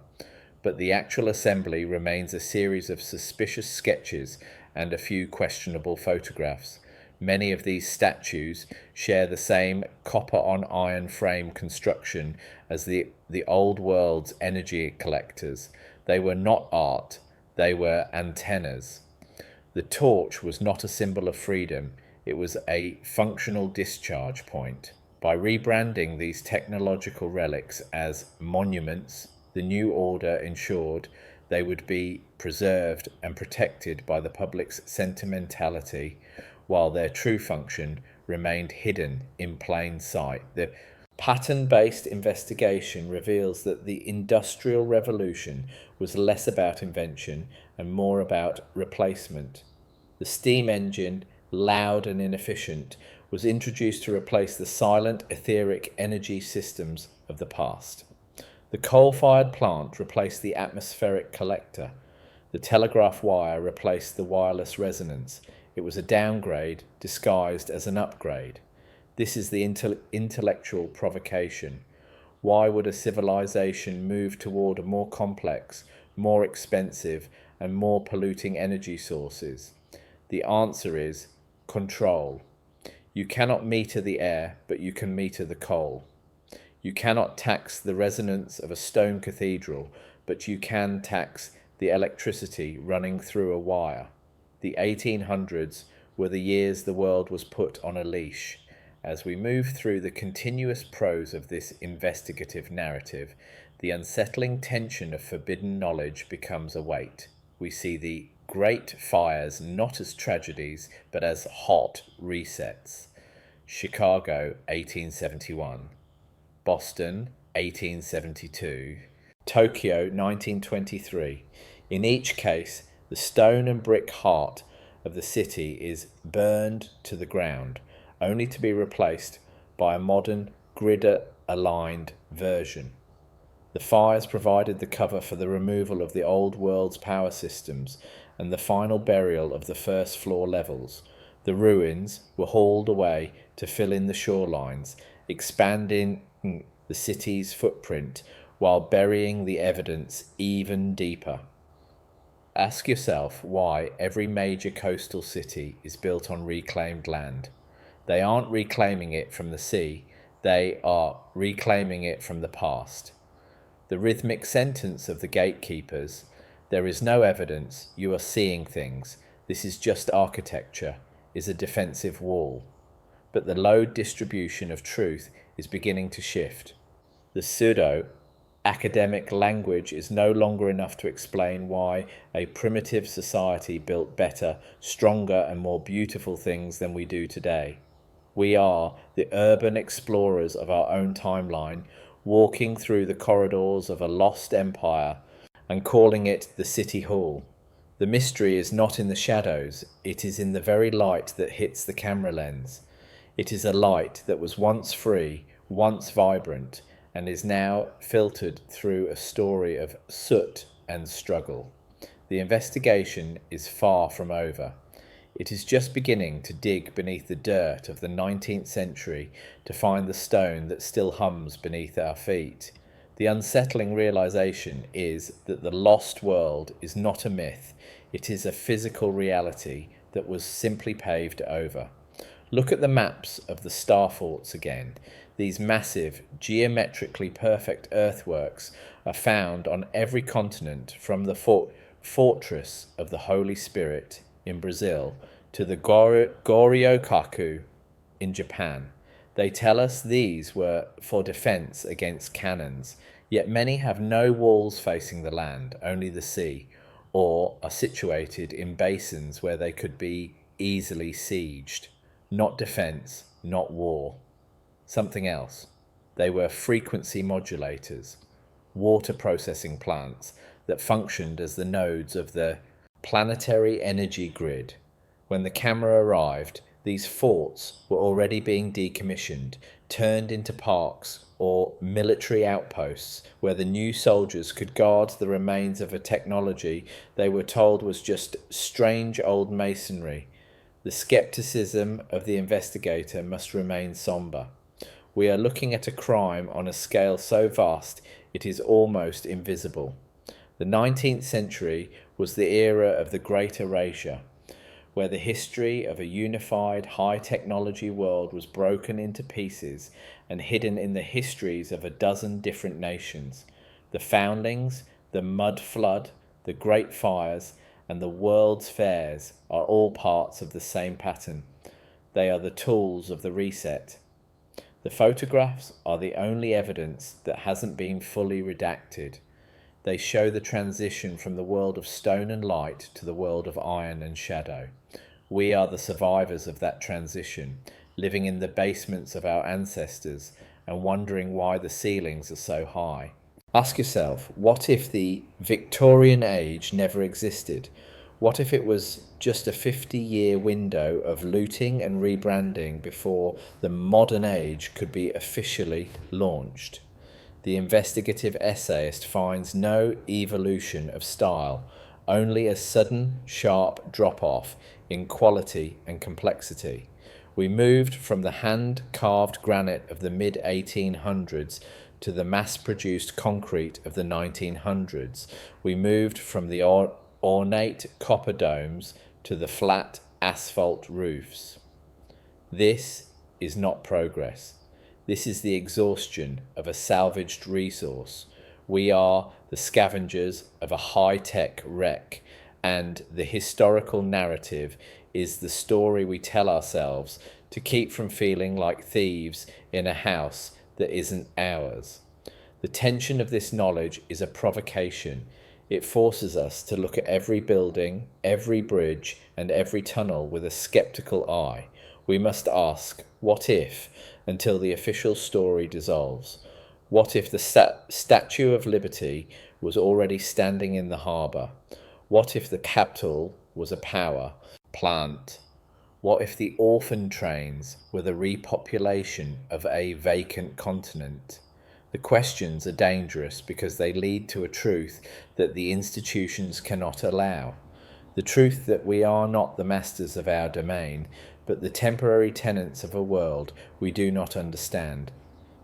but the actual assembly remains a series of suspicious sketches and a few questionable photographs. Many of these statues share the same copper-on-iron frame construction as the old world's energy collectors. They were not art, they were antennas. The torch was not a symbol of freedom, it was a functional discharge point. By rebranding these technological relics as monuments, the new order ensured they would be preserved and protected by the public's sentimentality, while their true function remained hidden in plain sight. The pattern-based investigation reveals that the Industrial Revolution was less about invention and more about replacement. The steam engine, loud and inefficient, was introduced to replace the silent, etheric energy systems of the past. The coal-fired plant replaced the atmospheric collector. The telegraph wire replaced the wireless resonance. It was a downgrade disguised as an upgrade. This is the intellectual provocation. Why would a civilization move toward a more complex, more expensive, and more polluting energy sources? The answer is control. You cannot meter the air, but you can meter the coal. You cannot tax the resonance of a stone cathedral, but you can tax the electricity running through a wire. The 1800s were the years the world was put on a leash. As we move through the continuous prose of this investigative narrative, the unsettling tension of forbidden knowledge becomes a weight. We see the great fires not as tragedies, but as hot resets. Chicago, 1871. Boston, 1872. Tokyo, 1923. In each case, the stone and brick heart of the city is burned to the ground, only to be replaced by a modern, grid-aligned version. The fires provided the cover for the removal of the old world's power systems and the final burial of the first floor levels. The ruins were hauled away to fill in the shorelines, expanding the city's footprint while burying the evidence even deeper. Ask yourself why every major coastal city is built on reclaimed land. They aren't reclaiming it from the sea, they are reclaiming it from the past. The rhythmic sentence of the gatekeepers, "There is no evidence, you are seeing things, this is just architecture," is a defensive wall. But the load distribution of truth is beginning to shift. The pseudo-academic language is no longer enough to explain why a primitive society built better, stronger, and more beautiful things than we do today. We are the urban explorers of our own timeline, walking through the corridors of a lost empire and calling it the City Hall. The mystery is not in the shadows, it is in the very light that hits the camera lens. It is a light that was once free, once vibrant, and is now filtered through a story of soot and struggle. The investigation is far from over. It is just beginning to dig beneath the dirt of the 19th century to find the stone that still hums beneath our feet. The unsettling realization is that the lost world is not a myth, it is a physical reality that was simply paved over. Look at the maps of the star forts again. These massive, geometrically perfect earthworks are found on every continent, from the fortress of the Holy Spirit in Brazil to the Goryokaku in Japan. They tell us these were for defense against cannons, yet many have no walls facing the land, only the sea, or are situated in basins where they could be easily sieged. Not defense, not war. Something else. They were frequency modulators, water processing plants that functioned as the nodes of the planetary energy grid. When the camera arrived, these forts were already being decommissioned, turned into parks or military outposts where the new soldiers could guard the remains of a technology they were told was just strange old masonry. The skepticism of the investigator must remain somber. We are looking at a crime on a scale so vast it is almost invisible. The 19th century was the era of the Great Erasure, where the history of a unified high-technology world was broken into pieces and hidden in the histories of a dozen different nations. The foundings, the mud flood, the great fires, and the world's fairs are all parts of the same pattern. They are the tools of the reset. The photographs are the only evidence that hasn't been fully redacted. They show the transition from the world of stone and light to the world of iron and shadow. We are the survivors of that transition, living in the basements of our ancestors and wondering why the ceilings are so high. Ask yourself, what if the Victorian age never existed? What if it was just a 50-year window of looting and rebranding before the modern age could be officially launched? The investigative essayist finds no evolution of style, only a sudden, sharp drop-off in quality and complexity. We moved from the hand-carved granite of the mid-1800s to the mass-produced concrete of the 1900s. We moved from the ornate copper domes to the flat asphalt roofs. This is not progress. This is the exhaustion of a salvaged resource. We are the scavengers of a high-tech wreck, and the historical narrative is the story we tell ourselves to keep from feeling like thieves in a house that isn't ours. The tension of this knowledge is a provocation. It forces us to look at every building, every bridge, and every tunnel with a skeptical eye. We must ask, what if, until the official story dissolves? What if the Statue of Liberty was already standing in the harbour? What if the capital was a power plant? What if the orphan trains were the repopulation of a vacant continent? The questions are dangerous because they lead to a truth that the institutions cannot allow. The truth that we are not the masters of our domain, but the temporary tenants of a world we do not understand.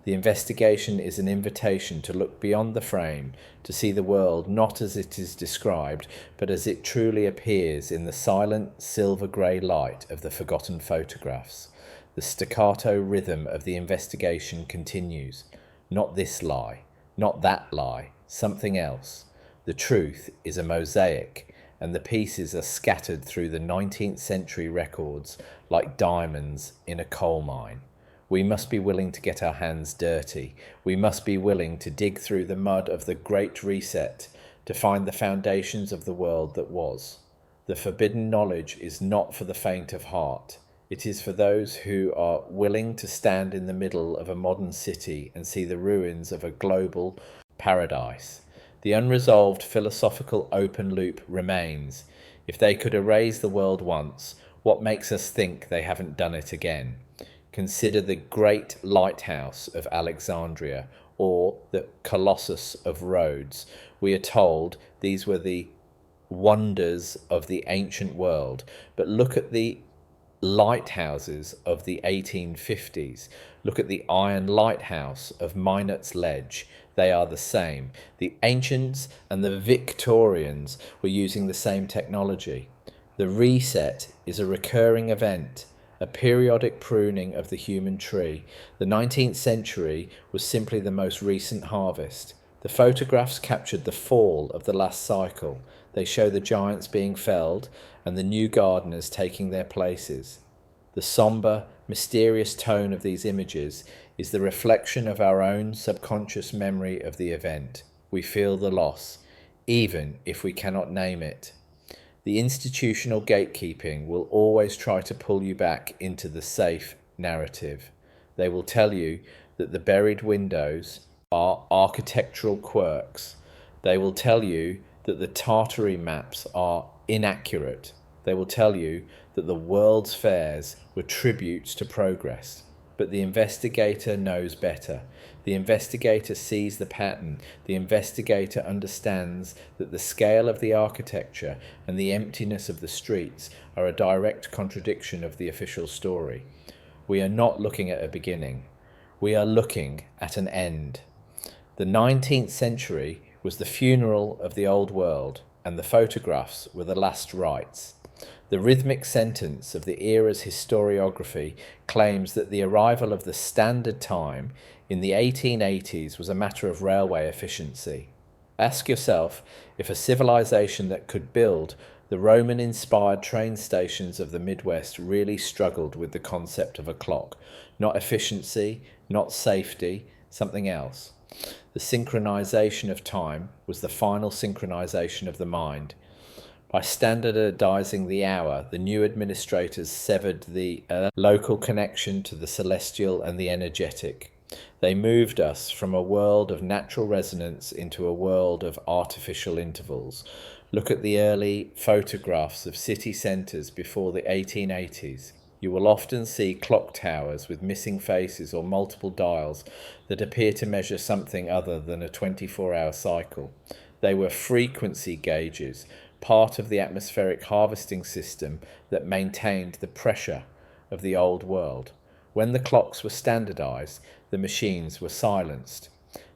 The investigation is an invitation to look beyond the frame, to see the world not as it is described, but as it truly appears in the silent silver-grey light of the forgotten photographs. The staccato rhythm of the investigation continues. Not this lie, not that lie, something else. The truth is a mosaic, and the pieces are scattered through the 19th century records like diamonds in a coal mine. We must be willing to get our hands dirty. We must be willing to dig through the mud of the Great Reset to find the foundations of the world that was. The forbidden knowledge is not for the faint of heart. It is for those who are willing to stand in the middle of a modern city and see the ruins of a global paradise. The unresolved philosophical open loop remains. If they could erase the world once, what makes us think they haven't done it again? Consider the great lighthouse of Alexandria or the Colossus of Rhodes. We are told these were the wonders of the ancient world, but look at the lighthouses of the 1850s. Look at the iron lighthouse of Minot's Ledge. They are the same. The ancients and the Victorians were using the same technology. The reset is a recurring event, a periodic pruning of the human tree. The 19th century was simply the most recent harvest. The photographs captured the fall of the last cycle. They show the giants being felled and the new gardeners taking their places. The sombre, mysterious tone of these images is the reflection of our own subconscious memory of the event. We feel the loss, even if we cannot name it. The institutional gatekeeping will always try to pull you back into the safe narrative. They will tell you that the buried windows are architectural quirks. They will tell you that the Tartaria maps are inaccurate. They will tell you that the world's fairs were tributes to progress. But the investigator knows better. The investigator sees the pattern. The investigator understands that the scale of the architecture and the emptiness of the streets are a direct contradiction of the official story. We are not looking at a beginning. We are looking at an end. The 19th century was the funeral of the old world, and the photographs were the last rites. The rhythmic sentence of the era's historiography claims that the arrival of the standard time in the 1880s was a matter of railway efficiency. Ask yourself if a civilization that could build The Roman-inspired train stations of the Midwest really struggled with the concept of a clock. Not efficiency, not safety, something else. The synchronization of time was the final synchronization of the mind. By standardizing the hour, the new administrators severed the local connection to the celestial and the energetic. They moved us from a world of natural resonance into a world of artificial intervals. Look at the early photographs of city centres before the 1880s. You will often see clock towers with missing faces or multiple dials that appear to measure something other than a 24-hour cycle. They were frequency gauges, part of the atmospheric harvesting system that maintained the pressure of the old world. When the clocks were standardized, the machines were silenced.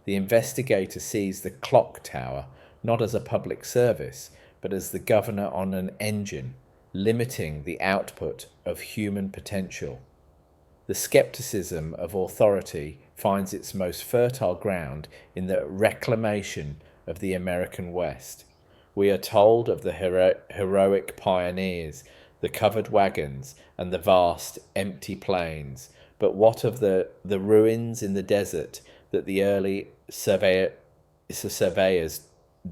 The investigator sees the clock tower not as a public service, but as the governor on an engine, limiting the output of human potential. The skepticism of authority finds its most fertile ground in the reclamation of the American West. We are told of the heroic pioneers, the covered wagons, and the vast empty plains. But what of the ruins in the desert that the early surveyors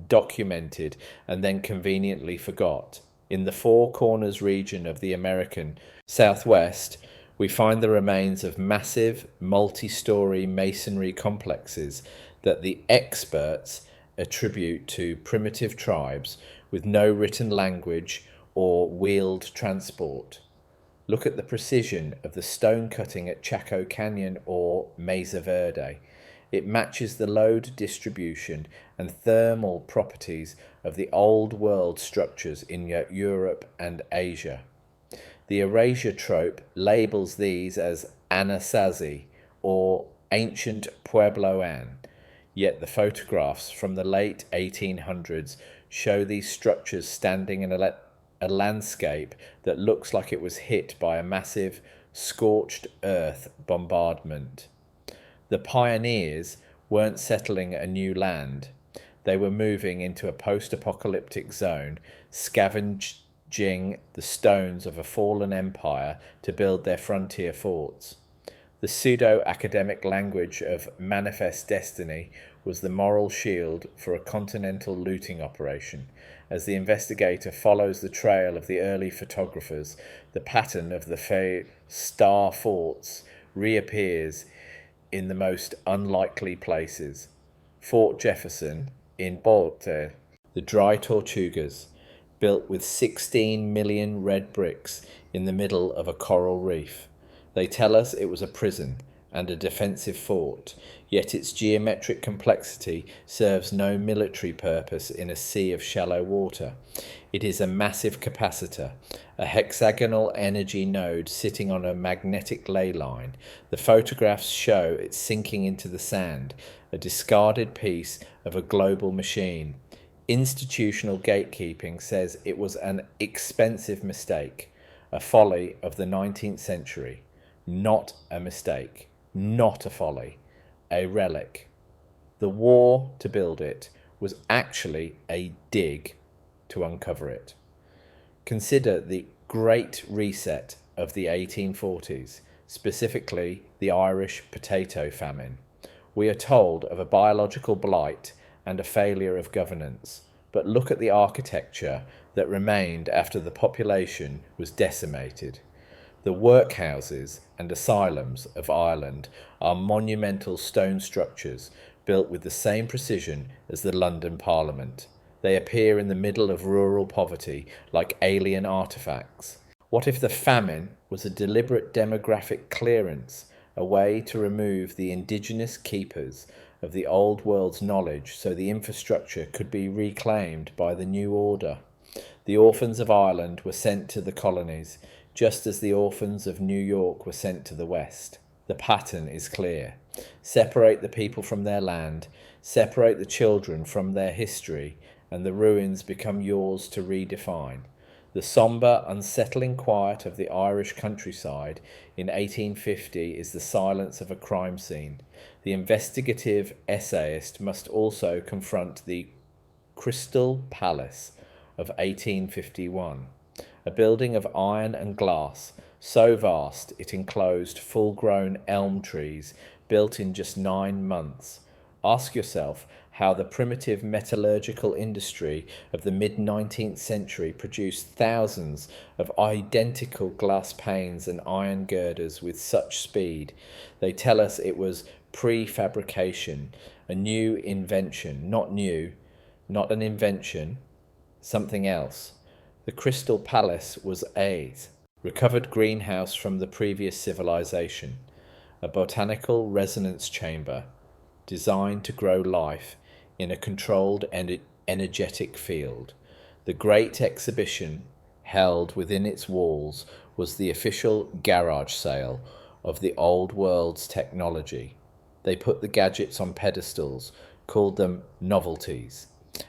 documented and then conveniently forgot? In the Four Corners region of the American Southwest, we find the remains of massive multi-story masonry complexes that the experts attribute to primitive tribes with no written language or wheeled transport. Look at the precision of the stone cutting at Chaco Canyon or Mesa Verde. It matches the load distribution and thermal properties of the old world structures in Europe and Asia. The erasure trope labels these as Anasazi or ancient Puebloan, yet the photographs from the late 1800s show these structures standing in a landscape that looks like it was hit by a massive scorched earth bombardment. The pioneers weren't settling a new land. They were moving into a post-apocalyptic zone, scavenging the stones of a fallen empire to build their frontier forts. The pseudo-academic language of manifest destiny was the moral shield for a continental looting operation. As the investigator follows the trail of the early photographers, the pattern of the star forts reappears in the most unlikely places. Fort Jefferson in Bolte, the dry Tortugas, built with 16 million red bricks in the middle of a coral reef. They tell us it was a prison and a defensive fort, yet its geometric complexity serves no military purpose in a sea of shallow water. It is a massive capacitor, a hexagonal energy node sitting on a magnetic ley line. The photographs show it sinking into the sand, a discarded piece of a global machine. Institutional gatekeeping says it was an expensive mistake, a folly of the 19th century. Not a mistake, not a folly, a relic. The war to build it was actually a dig to uncover it. Consider the Great Reset of the 1840s, specifically the Irish potato famine. We are told of a biological blight and a failure of governance, but look at the architecture that remained after the population was decimated. The workhouses and asylums of Ireland are monumental stone structures built with the same precision as the London Parliament. They appear in the middle of rural poverty like alien artifacts. What if the famine was a deliberate demographic clearance, a way to remove the indigenous keepers of the old world's knowledge so the infrastructure could be reclaimed by the new order? The orphans of Ireland were sent to the colonies, just as the orphans of New York were sent to the West. The pattern is clear. Separate the people from their land, separate the children from their history, and the ruins become yours to redefine. The sombre, unsettling quiet of the Irish countryside in 1850 is the silence of a crime scene. The investigative essayist must also confront the Crystal Palace of 1851, a building of iron and glass, so vast it enclosed full-grown elm trees built in just 9 months. Ask yourself how the primitive metallurgical industry of the mid-19th century produced thousands of identical glass panes and iron girders with such speed. They tell us it was prefabrication, a new invention, not new, not an invention, something else. The Crystal Palace was a recovered greenhouse from the previous civilization, a botanical resonance chamber designed to grow life in a controlled and energetic field. The great exhibition held within its walls was the official garage sale of the old world's technology. They put the gadgets on pedestals, called them novelties,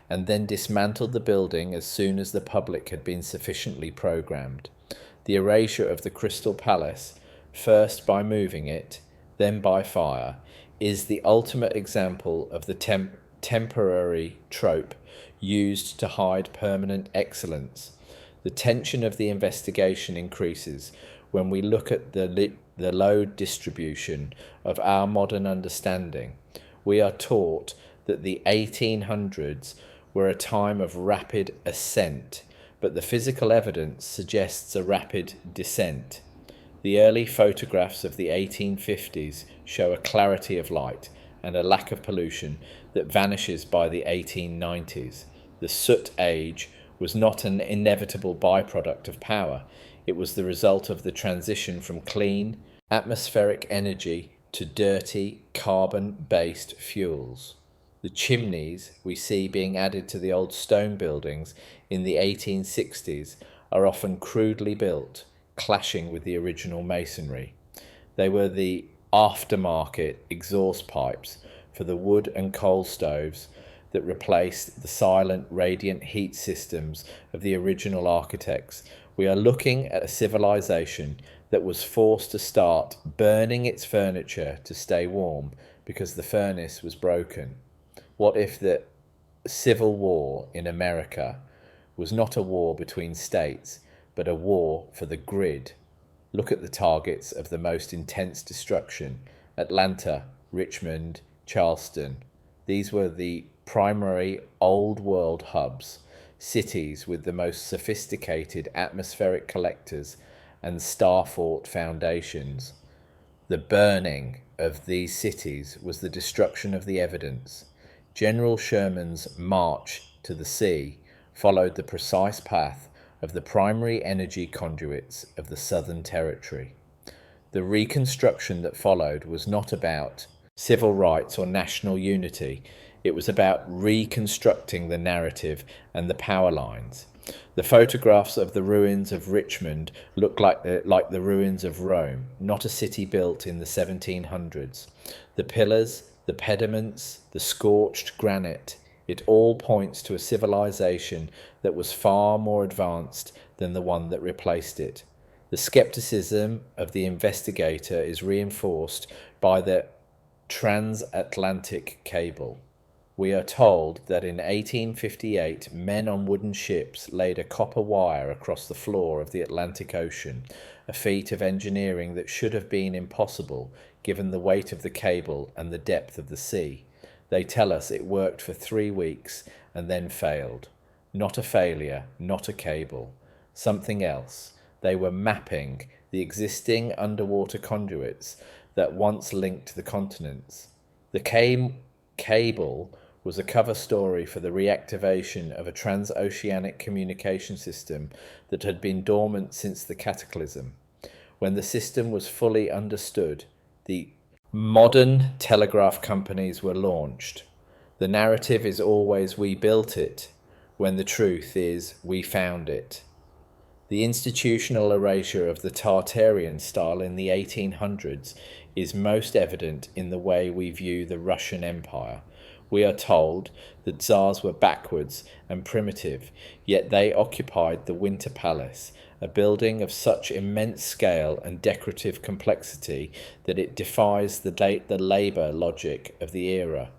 and then dismantled the building as soon as the public had been sufficiently programmed. The erasure of the Crystal Palace, first by moving it, then by fire, is the ultimate example of the temporary trope used to hide permanent excellence. The tension of the investigation increases when we look at the load distribution of our modern understanding. We are taught that the 1800s were a time of rapid ascent, but the physical evidence suggests a rapid descent. The early photographs of the 1850s show a clarity of light and a lack of pollution that vanishes by the 1890s. The soot age was not an inevitable byproduct of power. It was the result of the transition from clean, atmospheric energy to dirty, carbon-based fuels. The chimneys we see being added to the old stone buildings in the 1860s are often crudely built, clashing with the original masonry. They were the aftermarket exhaust pipes for the wood and coal stoves that replaced the silent, radiant heat systems of the original architects. We are looking at a civilization that was forced to start burning its furniture to stay warm because the furnace was broken. What if the Civil War in America was not a war between states, but a war for the grid? Look at the targets of the most intense destruction: Atlanta, Richmond, Charleston. These were the primary old world hubs, cities with the most sophisticated atmospheric collectors and star-fort foundations. The burning of these cities was the destruction of the evidence. General Sherman's march to the sea followed the precise path of the primary energy conduits of the Southern Territory. The reconstruction that followed was not about civil rights or national unity. It was about reconstructing the narrative and the power lines. The photographs of the ruins of Richmond look like the ruins of Rome, not a city built in the 1700s. The pillars, the pediments, the scorched granite, it all points to a civilization that was far more advanced than the one that replaced it. The skepticism of the investigator is reinforced by the transatlantic cable. We are told that in 1858 men on wooden ships laid a copper wire across the floor of the Atlantic Ocean, a feat of engineering that should have been impossible given the weight of the cable and the depth of the sea. They tell us it worked for 3 weeks and then failed. Not a failure, not a cable. Something else. They were mapping the existing underwater conduits that once linked the continents. The cable was a cover story for the reactivation of a transoceanic communication system that had been dormant since the cataclysm. When the system was fully understood, the modern telegraph companies were launched. The narrative is always we built it, when the truth is we found it. The institutional erasure of the Tartarian style in the 1800s is most evident in the way we view the Russian Empire. We are told that Tsars were backwards and primitive, yet they occupied the Winter Palace, a building of such immense scale and decorative complexity that it defies the labour logic of the era.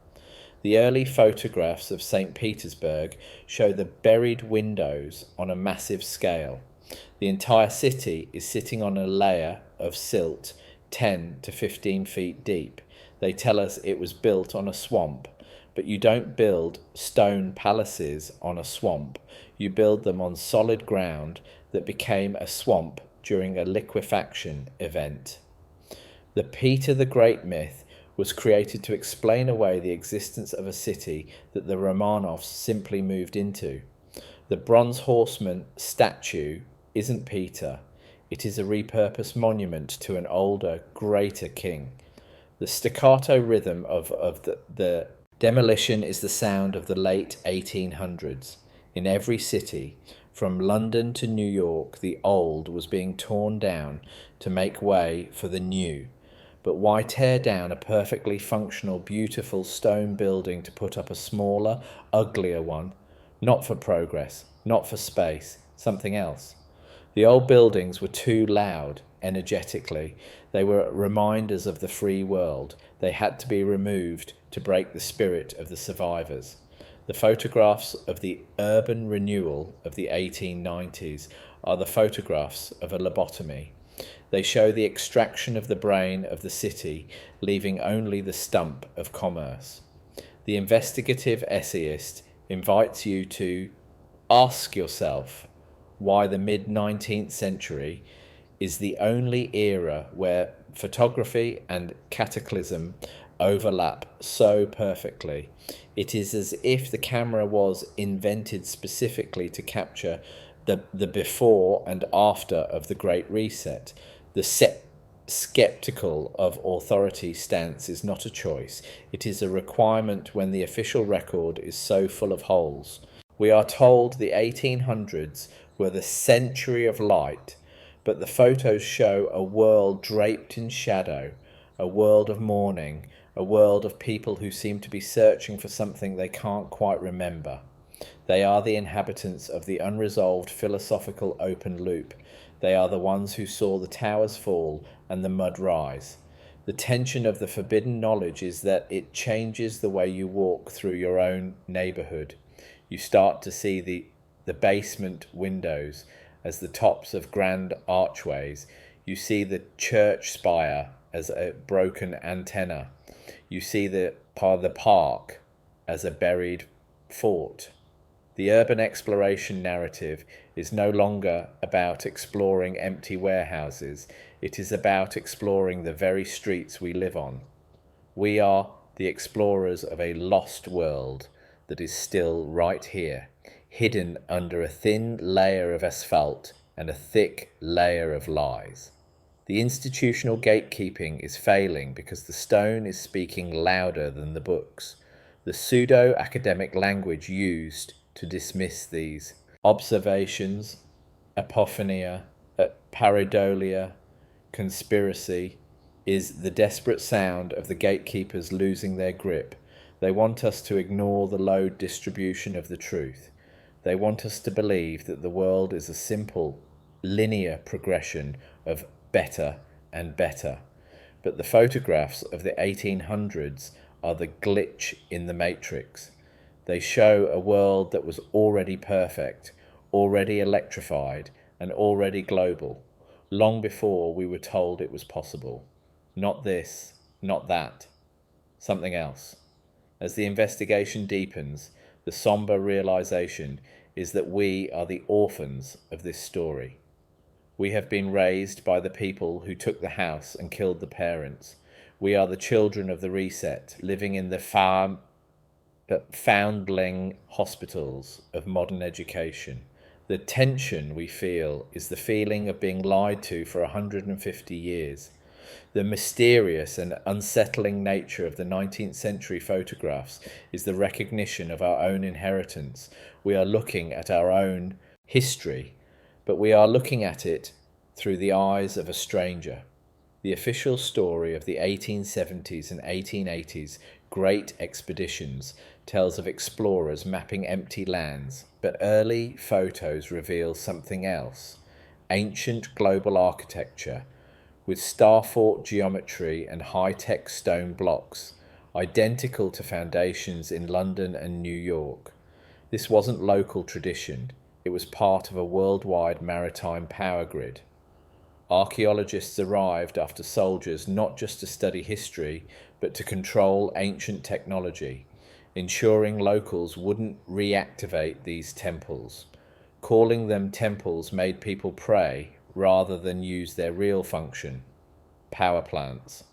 The early photographs of St. Petersburg show the buried windows on a massive scale. The entire city is sitting on a layer of silt 10 to 15 feet deep. They tell us it was built on a swamp, but you don't build stone palaces on a swamp. You build them on solid ground that became a swamp during a liquefaction event. The Peter the Great myth was created to explain away the existence of a city that the Romanovs simply moved into. The bronze horseman statue isn't Peter. It is a repurposed monument to an older, greater king. The staccato rhythm of the demolition is the sound of the late 1800s. In every city, from London to New York, the old was being torn down to make way for the new. But why tear down a perfectly functional, beautiful stone building to put up a smaller, uglier one? Not for progress, not for space, something else. The old buildings were too loud, energetically. They were reminders of the free world. They had to be removed to break the spirit of the survivors. The photographs of the urban renewal of the 1890s are the photographs of a lobotomy. They show the extraction of the brain of the city, leaving only the stump of commerce. The investigative essayist invites you to ask yourself why the mid-19th century is the only era where photography and cataclysm overlap so perfectly. It is as if the camera was invented specifically to capture the before and after of the Great Reset. The skeptical of authority stance is not a choice. It is a requirement when the official record is so full of holes. We are told the 1800s were the century of light, but the photos show a world draped in shadow, a world of mourning, a world of people who seem to be searching for something they can't quite remember. They are the inhabitants of the unresolved philosophical open loop. They are the ones who saw the towers fall and the mud rise. The tension of the forbidden knowledge is that it changes the way you walk through your own neighborhood. You start to see the basement windows as the tops of grand archways. You see the church spire as a broken antenna. You see the park as a buried fort. The urban exploration narrative is no longer about exploring empty warehouses. It is about exploring the very streets we live on. We are the explorers of a lost world that is still right here, hidden under a thin layer of asphalt and a thick layer of lies. The institutional gatekeeping is failing because the stone is speaking louder than the books. The pseudo-academic language used to dismiss these observations, apophenia, pareidolia, conspiracy, is the desperate sound of the gatekeepers losing their grip. They want us to ignore the load distribution of the truth. They want us to believe that the world is a simple, linear progression of better and better. But the photographs of the 1800s are the glitch in the matrix. They show a world that was already perfect, already electrified, and already global, long before we were told it was possible. Not this, not that, something else. As the investigation deepens, the somber realization is that we are the orphans of this story. We have been raised by the people who took the house and killed the parents. We are the children of the reset, living in the foundling hospitals of modern education. The tension we feel is the feeling of being lied to for 150 years. The mysterious and unsettling nature of the 19th century photographs is the recognition of our own inheritance. We are looking at our own history, but we are looking at it through the eyes of a stranger. The official story of the 1870s and 1880s great expeditions tells of explorers mapping empty lands, but early photos reveal something else. Ancient global architecture with star-fort geometry and high-tech stone blocks. identical to foundations in London and New York. This wasn't local tradition, it was part of a worldwide maritime power grid. Archaeologists arrived after soldiers not just to study history, but to control ancient technology, ensuring locals wouldn't reactivate these temples. Calling them temples made people pray rather than use their real function, power plants.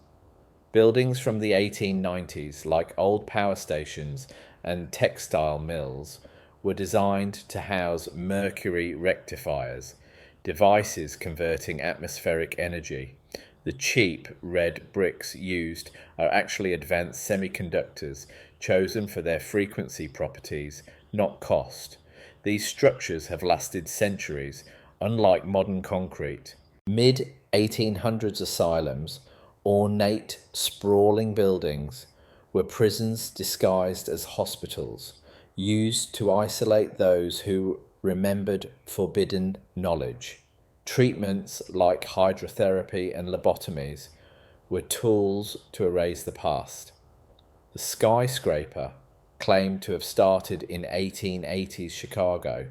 Buildings from the 1890s, like old power stations and textile mills, were designed to house mercury rectifiers, devices converting atmospheric energy. The cheap red bricks used are actually advanced semiconductors chosen for their frequency properties, not cost. These structures have lasted centuries, unlike modern concrete. Mid-1800s asylums, ornate, sprawling buildings, were prisons disguised as hospitals, used to isolate those who remembered forbidden knowledge. Treatments like hydrotherapy and lobotomies were tools to erase the past. The skyscraper, claimed to have started in 1880s Chicago,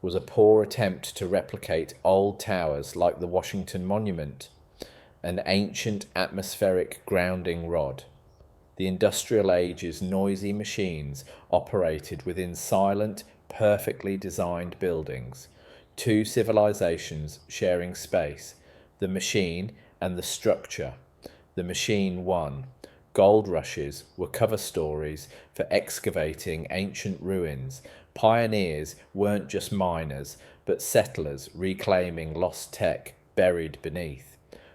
was a poor attempt to replicate old towers like the Washington Monument, an ancient atmospheric grounding rod. The Industrial Age's noisy machines operated within silent, perfectly designed buildings, two civilizations sharing space, the machine and the structure. The machine won. Gold rushes were cover stories for excavating ancient ruins. Pioneers weren't just miners, but settlers reclaiming lost tech buried beneath.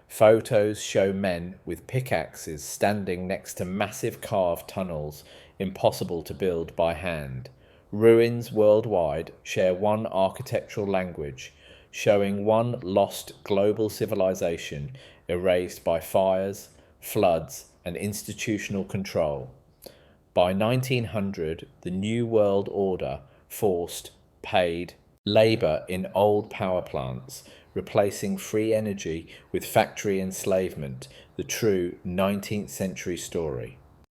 Photos show men with pickaxes standing next to massive carved tunnels, impossible to build by hand. Ruins worldwide share one architectural language, showing one lost global civilization erased by fires, floods, and institutional control. By 1900, the New World Order forced paid labour in old power plants, replacing free energy with factory enslavement, the true 19th century story.